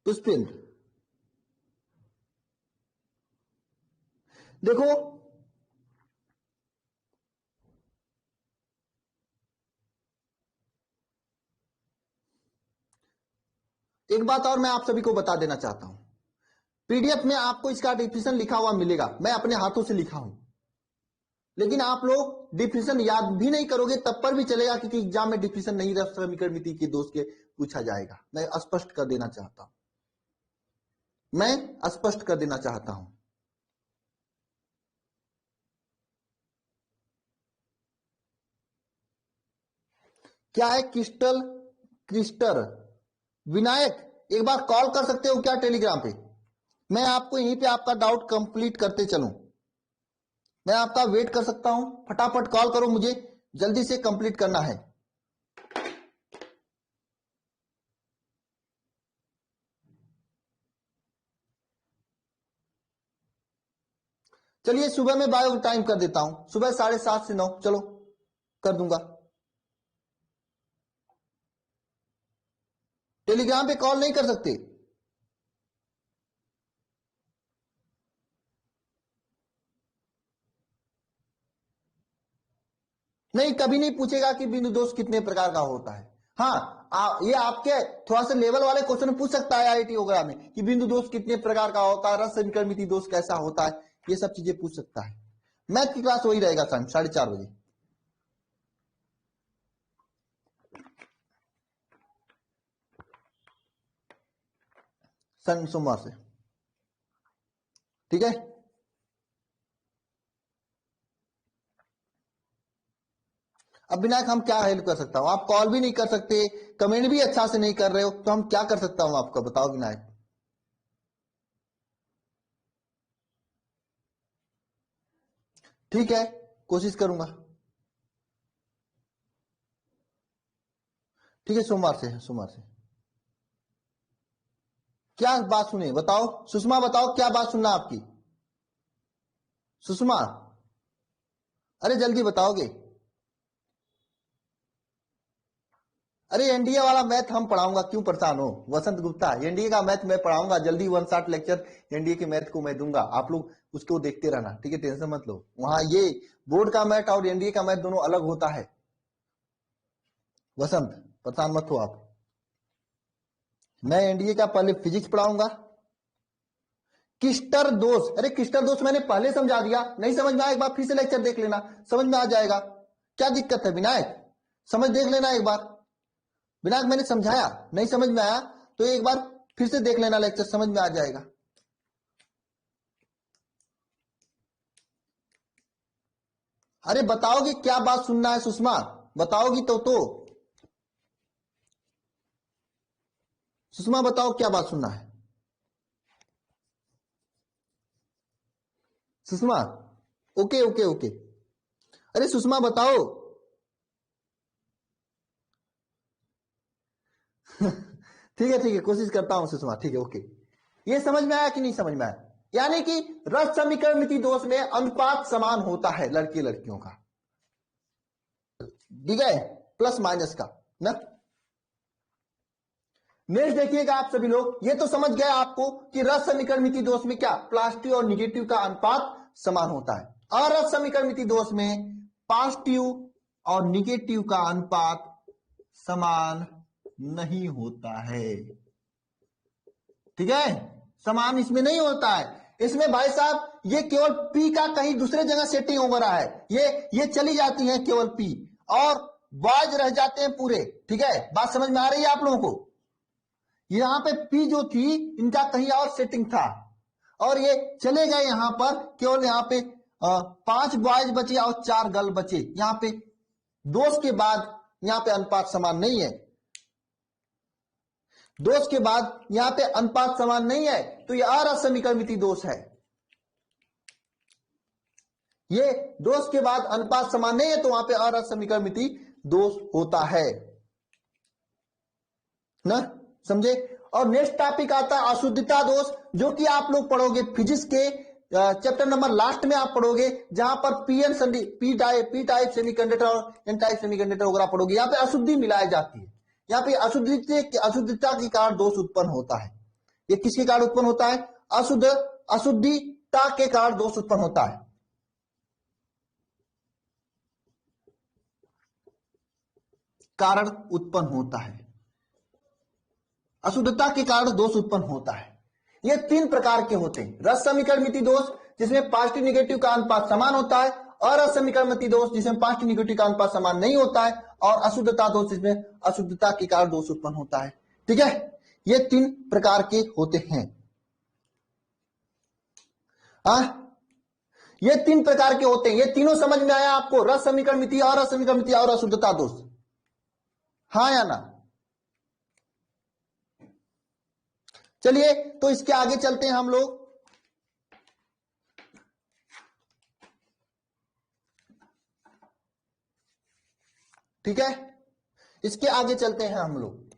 A: पुष्पिंद्र। देखो एक बात और मैं आप सभी को बता देना चाहता हूं, पीडीएफ में आपको इसका डिफिनेशन लिखा हुआ मिलेगा, मैं अपने हाथों से लिखा हूं, लेकिन आप लोग डिफिनेशन याद भी नहीं करोगे तब पर भी चलेगा, क्योंकि एग्जाम में डिफिनेशन नहीं रस समीकरण मिति के दोष के पूछा जाएगा। मैं स्पष्ट कर देना चाहता हूं, मैं स्पष्ट कर देना चाहता हूं। क्या है क्रिस्टल, क्रिस्टर, विनायक एक बार कॉल कर सकते हो क्या टेलीग्राम पे, मैं आपको यहीं पे आपका डाउट कंप्लीट करते चलूं, मैं आपका वेट कर सकता हूं, फटाफट कॉल करो, मुझे जल्दी से कंप्लीट करना है। चलिए सुबह में बायो टाइम कर देता हूं, सुबह 7:30 से 9, चलो कर दूंगा। टेलीग्राम पे कॉल नहीं कर सकते, नहीं कभी नहीं पूछेगा कि बिंदु दोष कितने प्रकार का होता है। हाँ ये आपके थोड़ा सा लेवल वाले क्वेश्चन पूछ सकता है आईआईटी वगैरह में कि बिंदु दोष कितने प्रकार का होता है, रस समीकरण मिति दोष कैसा होता है, ये सब चीजें पूछ सकता है। मैथ की क्लास वही रहेगा शाम 4:30 बजे। सोमवार से, ठीक है। अब विनायक हम क्या हेल्प कर सकता हूं, आप कॉल भी नहीं कर सकते, कमेंट भी अच्छा से नहीं कर रहे हो, तो हम क्या कर सकता हूं आपका, बताओ विनायक। ठीक है, कोशिश करूंगा। ठीक है, सोमवार से है, सोमवार से। क्या बात सुने बताओ, सुषमा बताओ क्या बात सुनना आपकी, सुषमा, अरे जल्दी बताओगे। अरे एनडीए वाला मैथ हम पढ़ाऊंगा, क्यों परेशान हो वसंत गुप्ता, एनडीए का मैथ मैं पढ़ाऊंगा जल्दी, 160 लेक्चर एनडीए के मैथ को मैं दूंगा, आप लोग उसको देखते रहना, ठीक है, टेंशन मत लो। वहां ये बोर्ड का मैथ और एनडीए का मैथ दोनों अलग होता है, वसंत परेशान मत हो आप। मैं एनडीए का पहले फिजिक्स पढ़ाऊंगा। किस्टर दोष, अरे किस्टर दोष मैंने पहले समझा दिया, नहीं समझ में आया एक बार फिर से लेक्चर देख लेना, समझ में आ जाएगा। क्या दिक्कत है विनायक, समझ देख लेना एक बार। विनायक मैंने समझाया, नहीं समझ में आया तो एक बार फिर से देख लेना लेक्चर, समझ में आ जाएगा। अरे बताओगे क्या बात सुनना है सुषमा, बताओगी तो सुषमा बताओ क्या बात सुनना है सुषमा। ओके ओके ओके, अरे सुषमा बताओ। ठीक है, कोशिश करता हूं सुषमा, ठीक है ओके। ये समझ में आया कि नहीं समझ में आया, यानी कि रस समीकरण मिति दोष में अनुपात समान होता है लड़के लड़कियों का, ठीक है, प्लस माइनस का ना। नेक्स्ट देखिएगा आप सभी लोग, ये तो समझ गए आपको कि रस समीकरण मिति दोष में क्या पॉजिटिव और निगेटिव का अनुपात समान होता है, और रस समीकरण मिति दोष में पॉजिटिव और निगेटिव का अनुपात समान नहीं होता है, ठीक है, समान इसमें नहीं होता है। इसमें भाई साहब ये केवल P का कहीं दूसरे जगह सेटिंग हो रहा है, ये चली जाती है केवल P और बॉयज रह जाते हैं पूरे, ठीक है, बात समझ में आ रही है आप लोगों को। यहां पे P जो थी इनका कहीं और सेटिंग था और ये चले गए यहां पर, केवल यहां पे 5 बॉयज बचे और 4 गर्ल बचे, यहां पे दोष के बाद यहां पे अनुपात समान नहीं है, दोष के बाद यहां पे अनुपात समान नहीं है, तो ये अरस समीकरण मिति दोष है। ये दोष के बाद अनुपात समान नहीं है तो वहां पे अरस समीकरण मिति दोष होता है ना, समझे। और नेक्स्ट टॉपिक आता है अशुद्धता दोष, जो कि आप लोग पढ़ोगे फिजिक्स के चैप्टर नंबर लास्ट में आप पढ़ोगे, जहां पर पी टाइप सेमीकंडक्टर और एन टाइप सेमीकंडक्टर वगैरह पढ़ोगे। यहाँ पे अशुद्धि मिलाई जाती है, यहाँ पे अशुद्धता के कारण दोष उत्पन्न होता है। ये किसके कारण उत्पन्न होता है, अशुद्धता के कारण दोष उत्पन्न होता है, कारण उत्पन्न होता है, अशुद्धता के कारण दोष उत्पन्न होता है। ये 3 प्रकार के होते हैं, रस समीकरण मिति दोष जिसमें पॉजिटिव निगेटिव का अनुपात समान होता है, अरस समीकरण मिति दोष जिसमें पॉजिटिव निगेटिव का अनुपात समान नहीं होता है, और अशुद्धता दोष जिसमें अशुद्धता के कारण दोष उत्पन्न होता है, ठीक है। ये 3 प्रकार के होते हैं, ये 3 प्रकार के होते हैं। ये तीनों समझ में आया आपको, रस समीकरण मिति, अरस समीकरण मिति और अशुद्धता दोष, हाँ या ना। चलिए तो इसके आगे चलते हैं हम लोग, ठीक है, इसके आगे चलते हैं हम लोग।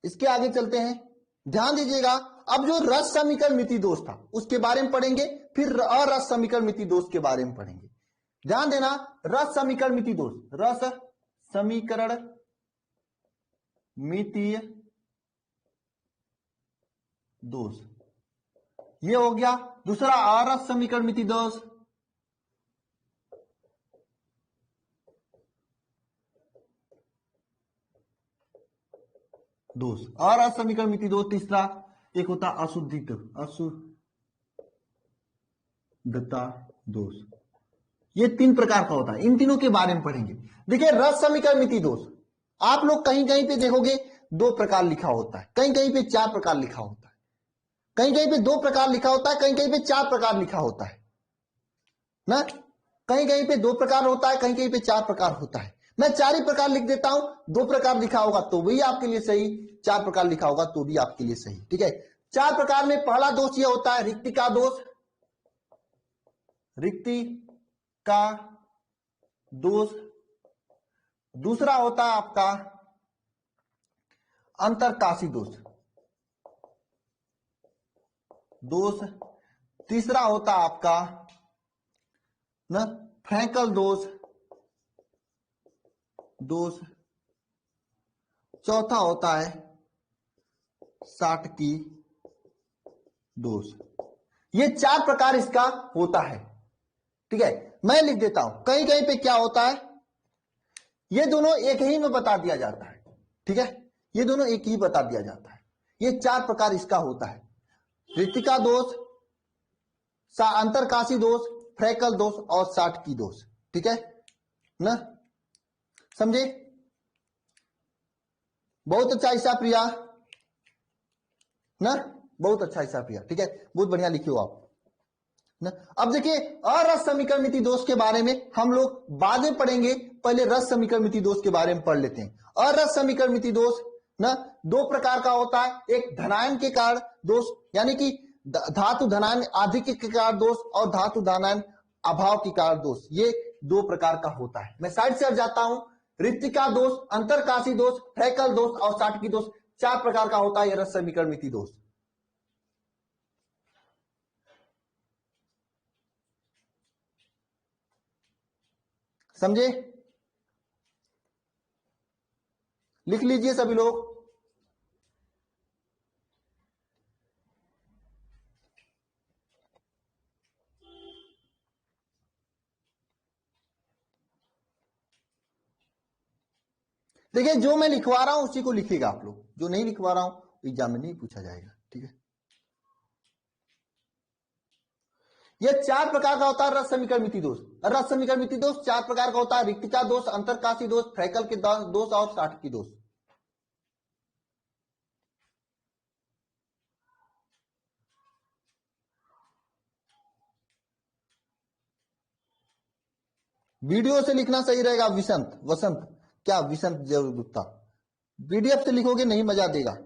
A: इसके आगे चलते हैं, ध्यान दीजिएगा। अब जो रस समीकरण मिति दोष था उसके बारे में पढ़ेंगे, फिर अरस समीकरण मिति दोष के बारे में पढ़ेंगे। ध्यान देना, रस समीकरण मिति दोष, रस समीकरण मिति दोष, ये हो गया। दूसरा अरस समीकरण मिति दोष, दोष और असमीकरण मिति दोष। तीसरा एक होता अशुद्धता दोष। ये 3 प्रकार का होता है, इन तीनों के बारे में पढ़ेंगे। देखिए रस समीकरण मिति दोष आप लोग कहीं कहीं पे देखोगे 2 प्रकार लिखा होता है, कहीं कहीं पे 4 प्रकार लिखा होता है। कहीं कहीं पे 2 प्रकार लिखा होता है, कहीं कहीं पे 4 प्रकार लिखा होता है ना। कहीं कहीं पे 2 प्रकार होता है, कहीं कहीं पे 4 प्रकार होता है। मैं 4 ही प्रकार लिख देता हूं, 2 प्रकार लिखा होगा तो भी आपके लिए सही, 4 प्रकार लिखा होगा तो भी आपके लिए सही। ठीक है, 4 प्रकार में पहला दोष यह होता है रिक्तिका दोष। रिक्तिका दोष। दूसरा होता है आपका अंतरकाशी दोष। तीसरा होता है आपका ना फ्रैंकल दोष। चौथा होता है साटकी दोष। ये 4 प्रकार इसका होता है। ठीक है, मैं लिख देता हूं। कहीं कहीं पे क्या होता है, ये दोनों एक ही में बता दिया जाता है। ठीक है, ये दोनों एक ही बता दिया जाता है। ये 4 प्रकार इसका होता है, रिक्तिका दोष, अंतरकाशी दोष, फ्रैंकल दोष और साटकी दोष। ठीक है ना, समझे? बहुत अच्छा हिसाब प्रिया ना, बहुत अच्छा हिसाब प्रिया। ठीक है, बहुत बढ़िया लिखे हो आप ना। अब देखिए अरस समीकरणिति दोष के बारे में हम लोग बाद में पढ़ेंगे, पहले रस समीकरणिति दोष के बारे में पढ़ लेते हैं। अरस समीकरणिति दोष ना 2 प्रकार का होता है, एक धनायन के कारण दोष यानी कि धातु धनायन आधिक्य के कारण दोष और धातु धनायन अभाव के कारण दोष। ये 2 प्रकार का होता है। मैं साइड से हट जाता हूं। रिक्तिका दोष, अंतरकाशी दोष, फ्रैंकल दोष और साटकी दोष 4 प्रकार का होता है ये रस समीकरणिति दोष। समझे? लिख लीजिए सभी लोग। देखिए जो मैं लिखवा रहा हूं उसी को लिखिएगा आप लोग, जो नहीं लिखवा रहा हूं एग्जाम में नहीं पूछा जाएगा। ठीक है, यह 4 प्रकार का होता है रस समीकरणिति दोष। रस समीकरणिति दोष 4 प्रकार का होता है, रिक्तिका दोष, अंतरकाशी दोष, फ्रैंकल के दोष और साटकी दोष। वीडियो से लिखना सही रहेगा। वसंत क्या विसंत जरूर गुप्ता, पीडीएफ से लिखोगे नहीं मजा देगा।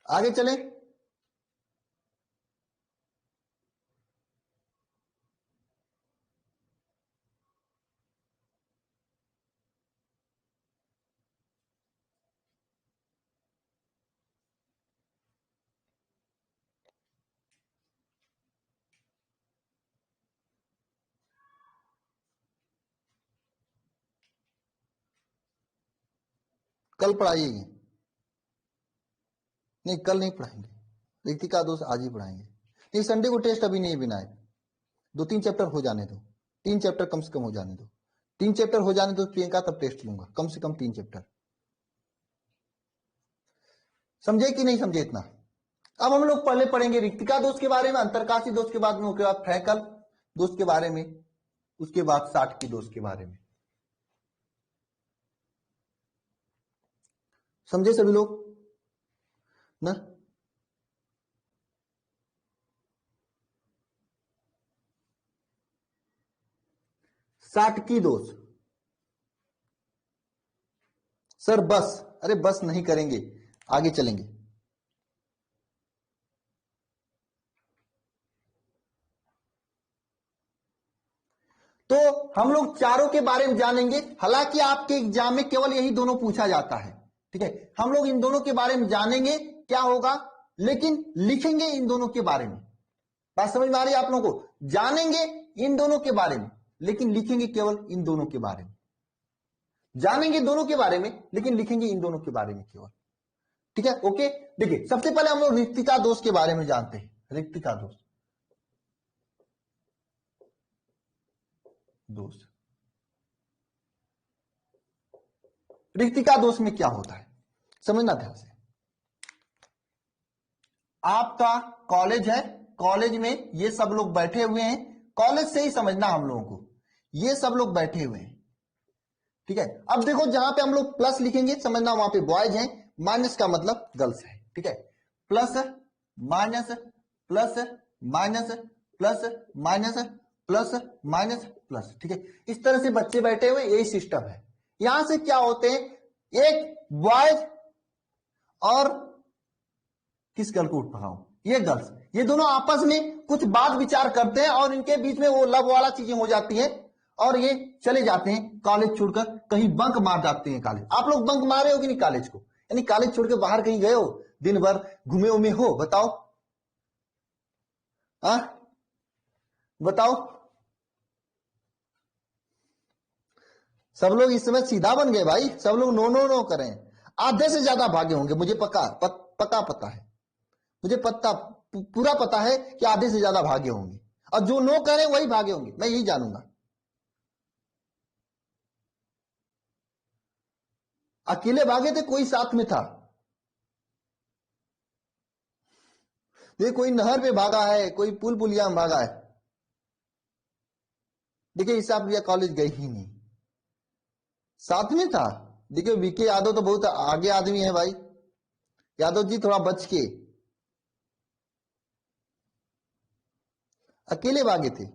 A: आगे चले। कल पढ़ाइएगा? नहीं कल नहीं पढ़ाएंगे, रिक्तिका दोष आज ही पढ़ाएंगे। नहीं संडे को टेस्ट अभी नहीं बनाए, 2-3 चैप्टर हो जाने दो, 3 चैप्टर कम से कम हो जाने दो, 3 चैप्टर हो जाने दो प्रियंका, तब टेस्ट लूंगा। कम से कम 3 चैप्टर। समझे कि नहीं समझे इतना? अब हम लोग पहले पढ़ेंगे रिक्तिका दोष के बारे में, अंतरकाशी दोष के बाद में, उसके बाद फ्रैंकल दोष के बारे में, उसके बाद साटकी दोष के बारे में। समझे सभी लोग ना? साटकी दोष सर बस, अरे बस नहीं करेंगे, आगे चलेंगे। तो हम लोग चारों के बारे में जानेंगे। हालांकि आपके एग्जाम में केवल यही दोनों पूछा जाता है, ठीक है, हम लोग इन दोनों के बारे में जानेंगे क्या होगा, लेकिन लिखेंगे इन दोनों के बारे में। बात समझ में आ रही है आप लोगों को? जानेंगे इन दोनों के बारे में, लेकिन लिखेंगे केवल इन दोनों के बारे में। जानेंगे दोनों के बारे में, लेकिन लिखेंगे इन दोनों के बारे में केवल। ठीक है, ओके। देखिए, सबसे पहले हम लोग रिक्तिका दोष के बारे में जानते हैं। रिक्तिका दोष, रिक्तिका दोष में क्या होता है समझना ध्यान से। आपका कॉलेज है, कॉलेज में ये सब लोग बैठे हुए हैं, कॉलेज से ही समझना हम लोगों को, ये सब लोग बैठे हुए हैं। ठीक है, अब देखो जहां पे हम लोग प्लस लिखेंगे समझना वहां पे बॉयज हैं, माइनस का मतलब गर्ल्स है। ठीक है, plus minus plus minus plus minus plus minus plus. ठीक है, इस तरह से बच्चे बैठे हुए, यही सिस्टम है। यहां से क्या होते हैं, एक बॉयज और किस गर्ल को उठाऊं, ये गर्ल्स, ये दोनों आपस में कुछ बात विचार करते हैं और इनके बीच में वो लव वाला चीजें हो जाती है और ये चले जाते हैं कॉलेज छोड़कर, कहीं बंक मार जाते हैं कॉलेज। आप लोग बंक मारे हो कि नहीं कॉलेज को, यानी कॉलेज छोड़ के बाहर कहीं गए हो, दिन भर घूमे उमे हो, बताओ आ? बताओ, सब लोग इस समय सीधा बन गए भाई, सब लोग नो नो नो करें। आधे से ज्यादा भागे होंगे, मुझे पता है, मुझे पूरा पता है कि आधे से ज्यादा भागे होंगे, और जो नो करें वही भागे होंगे, मैं यही जानूंगा। अकेले भागे थे, कोई साथ में था? ये कोई नहर पे भागा है, कोई पुल पुलिया में भागा है। देखिए हिसाब लिया, कॉलेज गए ही नहीं, साथ में था। देखिए वीके यादव तो बहुत आगे आदमी है भाई, यादव जी थोड़ा बच के, अकेले भागे थे।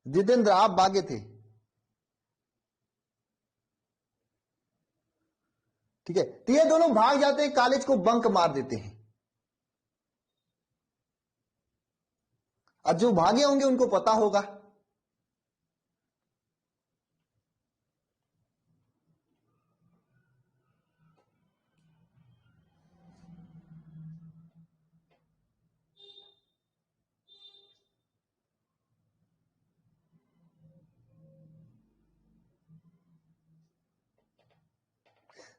A: जितेंद्र आप भागे थे। ठीक है, तो ये दोनों भाग जाते हैं, कॉलेज को बंक मार देते हैं, और जो भागे होंगे उनको पता होगा।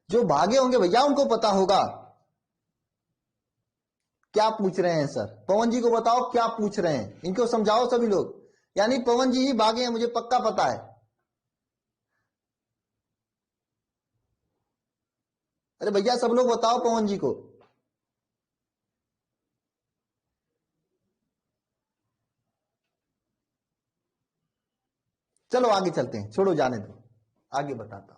A: जो भागे होंगे भैया उनको पता होगा। क्या पूछ रहे हैं सर? पवन जी को बताओ क्या पूछ रहे हैं, इनको समझाओ सभी लोग। यानी पवन जी ही भागे हैं, मुझे पक्का पता है। अरे भैया सब लोग बताओ पवन जी को। चलो आगे चलते हैं, छोड़ो जाने दो, आगे बताता हूं।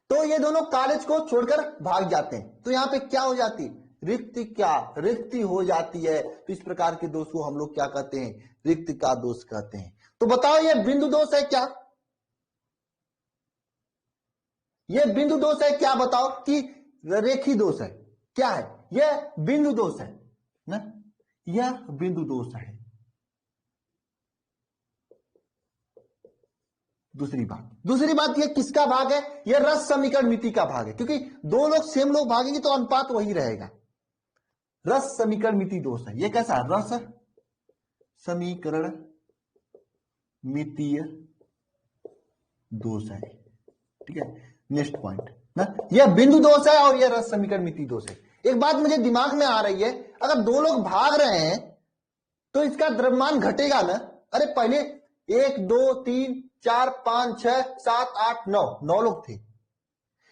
A: तो ये दोनों कॉलेज को छोड़कर भाग जाते हैं, तो यहां पे क्या हो जाती है, रिक्ति, क्या रिक्ति हो जाती है। तो इस प्रकार के दोष को हम लोग क्या कहते हैं, रिक्ति का दोष कहते हैं। तो बताओ ये बिंदु दोष है क्या, ये बिंदु दोष है क्या, बताओ कि रेखी दोष है, क्या है, यह बिंदु दोष है ना, यह बिंदु दोष है। दूसरी बात ये किसका भाग है, ये रस समीकरण मिति का भाग है, क्योंकि दो लोग सेम लोग भागेंगे तो अनुपात वही रहेगा। रस समीकरण मिति दोष है, ये कैसा है, रस समीकरण मितीय दोष है। ठीक है, नेक्स्ट पॉइंट ना, यह बिंदु दोष है और यह रस समीकरण मिति दोष है। एक बात मुझे दिमाग में आ रही है, अगर दो लोग भाग रहे हैं तो इसका द्रव्यमान घटेगा ना। अरे पहले 1 2 3 4 5 6 7 8 9 9 लोग थे,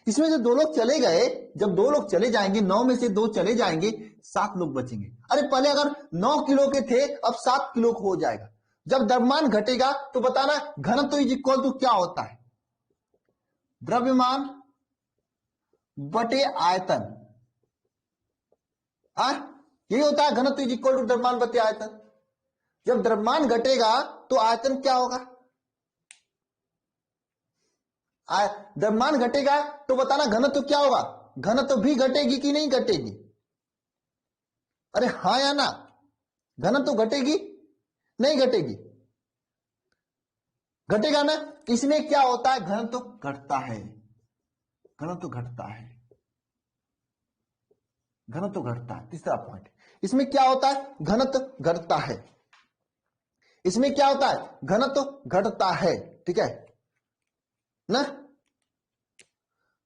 A: इसमें से 2 लोग चले गए, जब 2 लोग चले जाएंगे, 9 में से 2 चले जाएंगे, 7 लोग बचेंगे। अरे पहले अगर 9 किलो के थे, अब 7 किलो हो जाएगा। जब द्रव्यमान घटेगा तो बताना घनत्व इज इक्वल टू क्या होता है, द्रव्यमान बटे आयतन। यही होता है, घनत्व इज इक्वल टू द्रव्यमान बटे आयतन। जब द्रव्यमान घटेगा तो आयतन क्या होगा, द्रव्यमान घटेगा तो बताना घनत्व क्या होगा, घनत्व भी घटेगी कि नहीं घटेगी, अरे हाँ या ना, घनत्व घटेगी नहीं घटेगी, घटेगा ना। इसमें क्या होता है, घनत्व घटता है, घनत्व घटता है, घनत्व घटता है। तीसरा पॉइंट, इसमें क्या होता है, घनत्व घटता है। इसमें क्या होता है, घनत्व घटता है, ठीक है ना,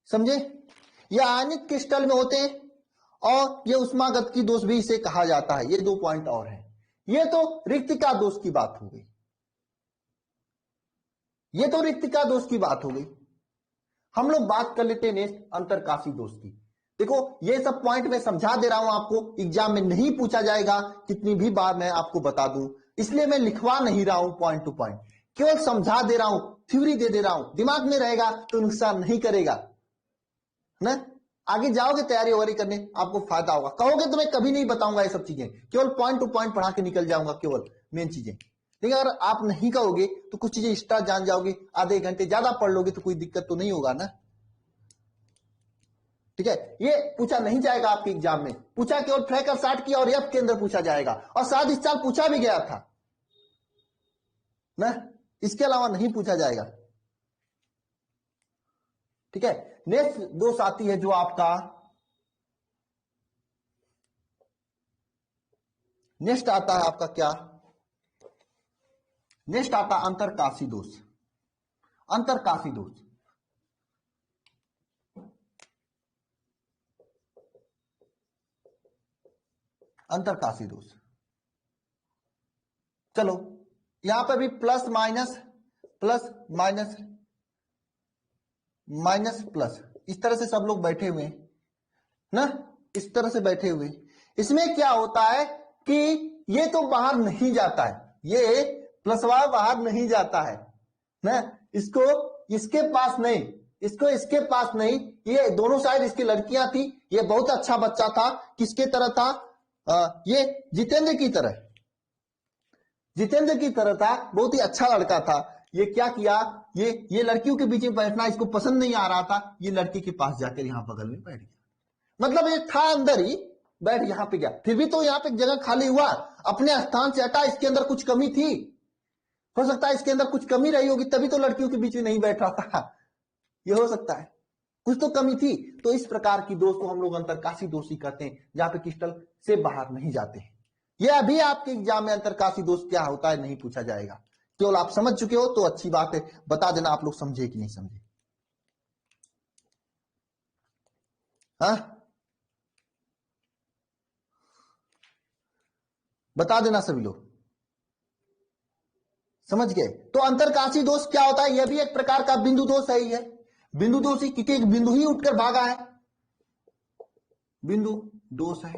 A: समझे। ये आयनिक क्रिस्टल में होते हैं और ये उष्मागतिकी दोष भी इसे कहा जाता है। ये 2 पॉइंट और है। ये तो रिक्तिका दोष की बात हो गई, ये तो रिक्तिका दोष की बात हो गई। हम लोग बात कर लेते हैं नेक्स्ट अंतरकाशी दोष की। देखो ये सब पॉइंट मैं समझा दे रहा हूं आपको, एग्जाम में नहीं पूछा जाएगा, कितनी भी बार मैं आपको बता दूं, इसलिए मैं लिखवा नहीं रहा हूं पॉइंट टू पॉइंट, केवल समझा दे रहा हूं, थ्योरी दे दे रहा हूं, दिमाग में रहेगा तो नुकसान नहीं करेगा ना। आगे जाओगे तैयारी वगैरह करने, आपको फायदा होगा। कहोगे तो मैं कभी नहीं बताऊंगा ये सब चीजें, केवल पॉइंट टू पॉइंट पढ़ा के निकल जाऊंगा, केवल मेन चीजें। लेकिन अगर आप नहीं कहोगे तो कुछ चीजें एक्स्ट्रा जान जाओगे, आधे घंटे ज्यादा पढ़ लोगे तो कोई दिक्कत तो नहीं होगा ना, ठीक है। ये पूछा नहीं जाएगा आपके एग्जाम में, पूछा केवल फ्रैक और शार्ट की और एफ के अंदर पूछा जाएगा, और शायद इस साल पूछा भी गया था ना, इसके अलावा नहीं पूछा जाएगा, ठीक है। नेक्स्ट दोष आती है जो आपका, नेक्स्ट आता है आपका क्या, नेक्स्ट आता है अंतरकाशी दोष। अंतरकाशी दोष, अंतरकाशी दोष। चलो यहां पर भी plus minus, plus minus, minus plus, इस तरह से सब लोग बैठे हुए हैं ना, इस तरह से बैठे हुए। इसमें क्या होता है कि ये तो बाहर नहीं जाता है, ये प्लस वाला बाहर नहीं जाता है ना, इसको इसके पास नहीं, इसको इसके पास नहीं, ये दोनों साइड इसकी लड़कियां थी। ये बहुत अच्छा बच्चा था, किसके तरह था, ये जितेंद्र की तरह, जितेंद्र की तरह था, बहुत ही अच्छा लड़का था। ये क्या किया, ये लड़कियों के बीच में बैठना इसको पसंद नहीं आ रहा था, ये लड़की के पास जाकर यहां बगल में बैठ गया। मतलब ये था अंदर ही, बैठ यहां पे गया, फिर भी तो यहां पे जगह खाली हुआ, अपने स्थान से हटा, इसके अंदर कुछ कमी थी, हो सकता है इसके अंदर कुछ कमी रही होगी, तभी तो लड़कियों के बीच में नहीं बैठ रहा था, ये हो सकता है, कुछ तो कमी थी। तो इस प्रकार की दोष को हम लोग अंतरकाशी दोषी कहते हैं, जहां पे क्रिस्टल से बाहर नहीं जाते हैं। ये अभी आपके एग्जाम में अंतरकाशी दोष क्या होता है नहीं पूछा जाएगा, केवल आप समझ चुके हो तो अच्छी बात है, बता देना आप लोग समझे कि नहीं समझे। हाँ बता देना सभी लोग, समझ गए। तो अंतरकाशी दोष क्या होता है, यह भी एक प्रकार का बिंदु दोष है ही है, बिंदु दोष ही, क्योंकि एक बिंदु ही उठकर भागा है, बिंदु दोष है,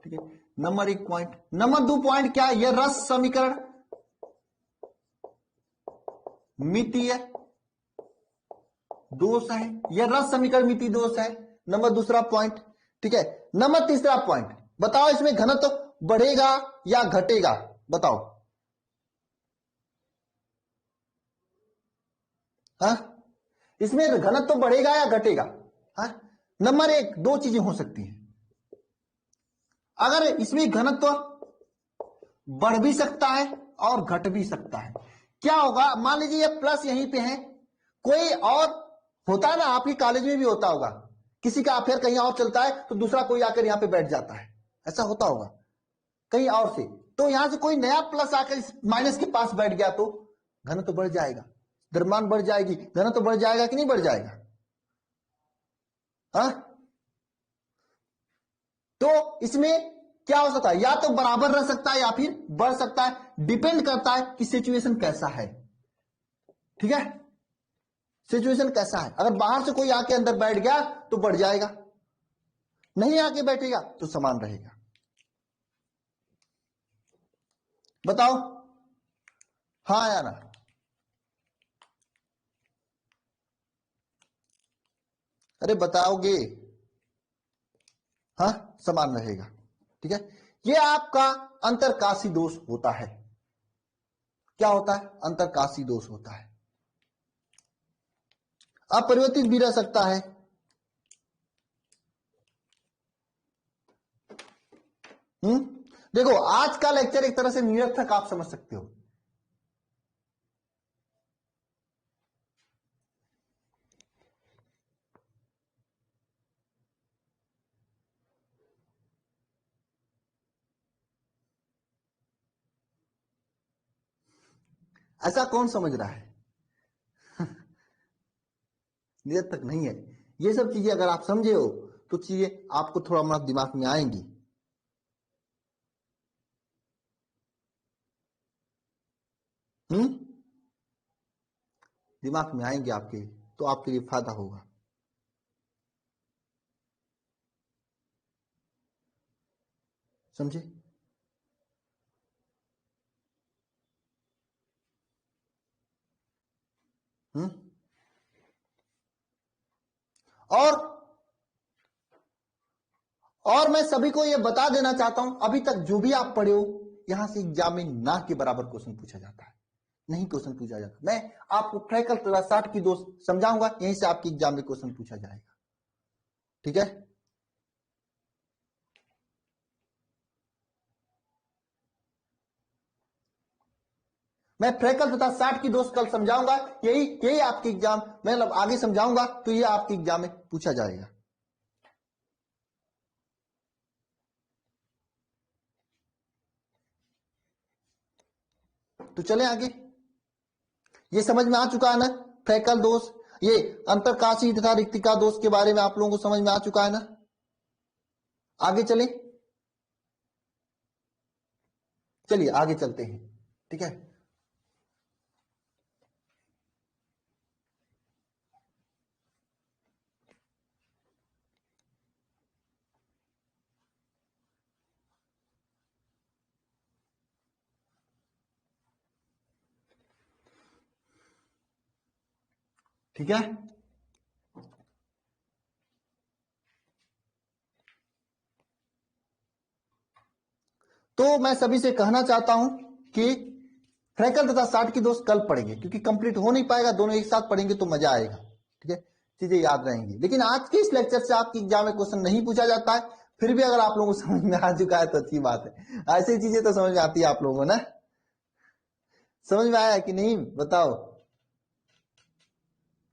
A: ठीक है। नंबर 1 पॉइंट, नंबर 2 पॉइंट क्या है, यह रस समीकरण मितीय दोष है, यह रस समीकरण मितीय दोष है, नंबर दूसरा पॉइंट, ठीक है। नंबर तीसरा पॉइंट, बताओ इसमें घनत्व बढ़ेगा या घटेगा, बताओ। हाँ इसमें घनत्व बढ़ेगा या घटेगा, हाँ। नंबर 1 दो चीजें हो सकती हैं, अगर इसमें घनत्व बढ़ भी सकता है और घट भी सकता है। क्या होगा, मान लीजिए ये प्लस यहीं पे है, कोई और होता है ना, आपके कॉलेज में भी होता होगा, किसी का अफेयर कहीं और चलता है तो दूसरा कोई आकर यहां पे बैठ जाता है, ऐसा होता होगा कहीं और से, तो यहां से कोई नया प्लस आकर इस माइनस के पास बैठ गया तो घनत्व बढ़ जाएगा, द्रव्यमान बढ़ जाएगी, घनत्व बढ़ जाएगा कि नहीं बढ़ जाएगा, हाँ। तो इसमें क्या हो सकता है, या तो बराबर रह सकता है या फिर बढ़ सकता है, डिपेंड करता है कि सिचुएशन कैसा है, ठीक है। सिचुएशन कैसा है, अगर बाहर से कोई आके अंदर बैठ गया तो बढ़ जाएगा, नहीं आके बैठेगा तो समान रहेगा। बताओ हाँ या ना, अरे बताओगे, हाँ समान रहेगा, ठीक है। ये आपका अंतरकाशी दोष होता है, क्या होता है, अंतरकाशी दोष होता है। अपरिवर्तित भी रह सकता है, देखो आज का लेक्चर एक तरह से निरर्थक आप समझ सकते हो, ऐसा कौन समझ रहा है? निरर्थक नहीं है। ये सब चीजें अगर आप समझे हो तो चीजें आपको थोड़ा मोड़ा दिमाग में आएंगी। दिमाग में आएंगे आपके, तो आपके लिए फायदा होगा। समझे? हम्म। और मैं सभी को यह बता देना चाहता हूं, अभी तक जो भी आप पढ़े हो, यहां से एग्जाम में ना के बराबर क्वेश्चन पूछा जाता है, नहीं क्वेश्चन पूछा जाता। मैं आपको फ्रैक्टल तथा शार्ट की दोष समझाऊंगा, यहीं से आपकी एग्जाम में क्वेश्चन पूछा जाएगा। ठीक है? मैं फ्रैक्टल तथा शार्ट की दोष कल समझाऊंगा, यही आपकी एग्जाम, मतलब आगे समझाऊंगा तो ये आपकी एग्जाम में पूछा जाएगा। तो चले आगे। ये समझ में आ चुका है ना? फ्रैक्टल दोष, ये अंतरकाशी तथा रिक्तिका दोष के बारे में आप लोगों को समझ में आ चुका है ना? आगे चले, चलिए आगे चलते हैं। ठीक है? ठीक है? तो मैं सभी से कहना चाहता हूं कि फ्रैक्टल तथा शार्ट की दोस्त कल पढ़ेंगे, क्योंकि कंप्लीट हो नहीं पाएगा, दोनों एक साथ पढ़ेंगे तो मजा आएगा। ठीक है? चीजें याद रहेंगी। लेकिन आज के इस लेक्चर से आपकी एग्जाम में क्वेश्चन नहीं पूछा जाता है, फिर भी अगर आप लोगों को समझ में आ चुका है तो अच्छी बात है। ऐसी चीजें तो समझ में आती है आप लोगों को ना? समझ में आया कि नहीं बताओ?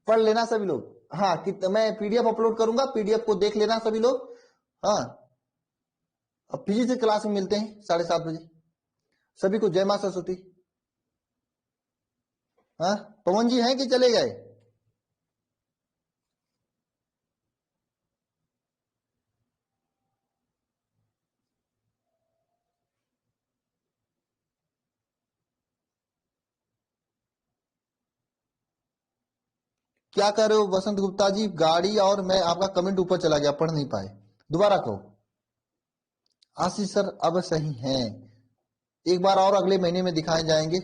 A: पढ़ लेना सभी लोग। हाँ, कि मैं पीडीएफ अपलोड करूंगा, पीडीएफ को देख लेना सभी लोग। हाँ, अब फिजिक्स की क्लास में मिलते हैं 7:30 बजे। सभी को जय मां सरस्वती। हाँ, पवन जी हैं कि चले गए? क्या कर रहे हो वसंत गुप्ता जी? गाड़ी और मैं आपका कमेंट ऊपर चला गया, पढ़ नहीं पाए, दोबारा कहो। आशीष सर अब सही हैं, एक बार और अगले महीने में दिखाए जाएंगे।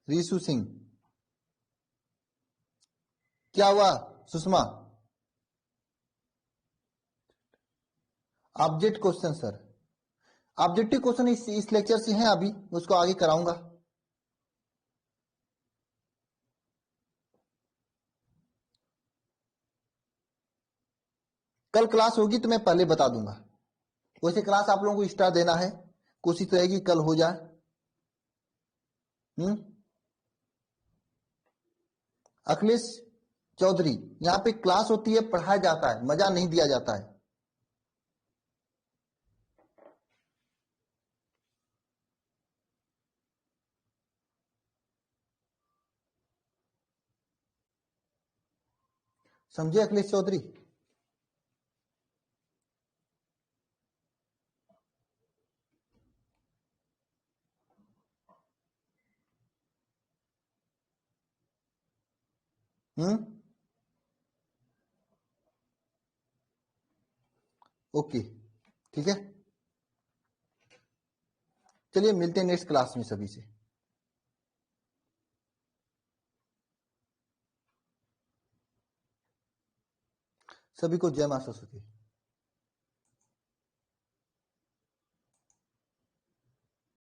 A: रीशु सिंह, क्या हुआ Sushma? Object question sir, objective question इस लेक्चर से हैं, अभी उसको आगे कराऊंगा। कल क्लास होगी तो मैं पहले बता दूंगा। वैसे क्लास आप लोगों को स्टार देना है, कोशिश रहेगी कल हो जाए। अखिलेश चौधरी, यहाँ पे क्लास होती है, पढ़ाया जाता है, मजा नहीं दिया जाता है। समझे अखिलेश चौधरी? ओके, ठीक है। चलिए मिलते हैं नेक्स्ट क्लास में सभी से। सभी को जय मां सरस्वती।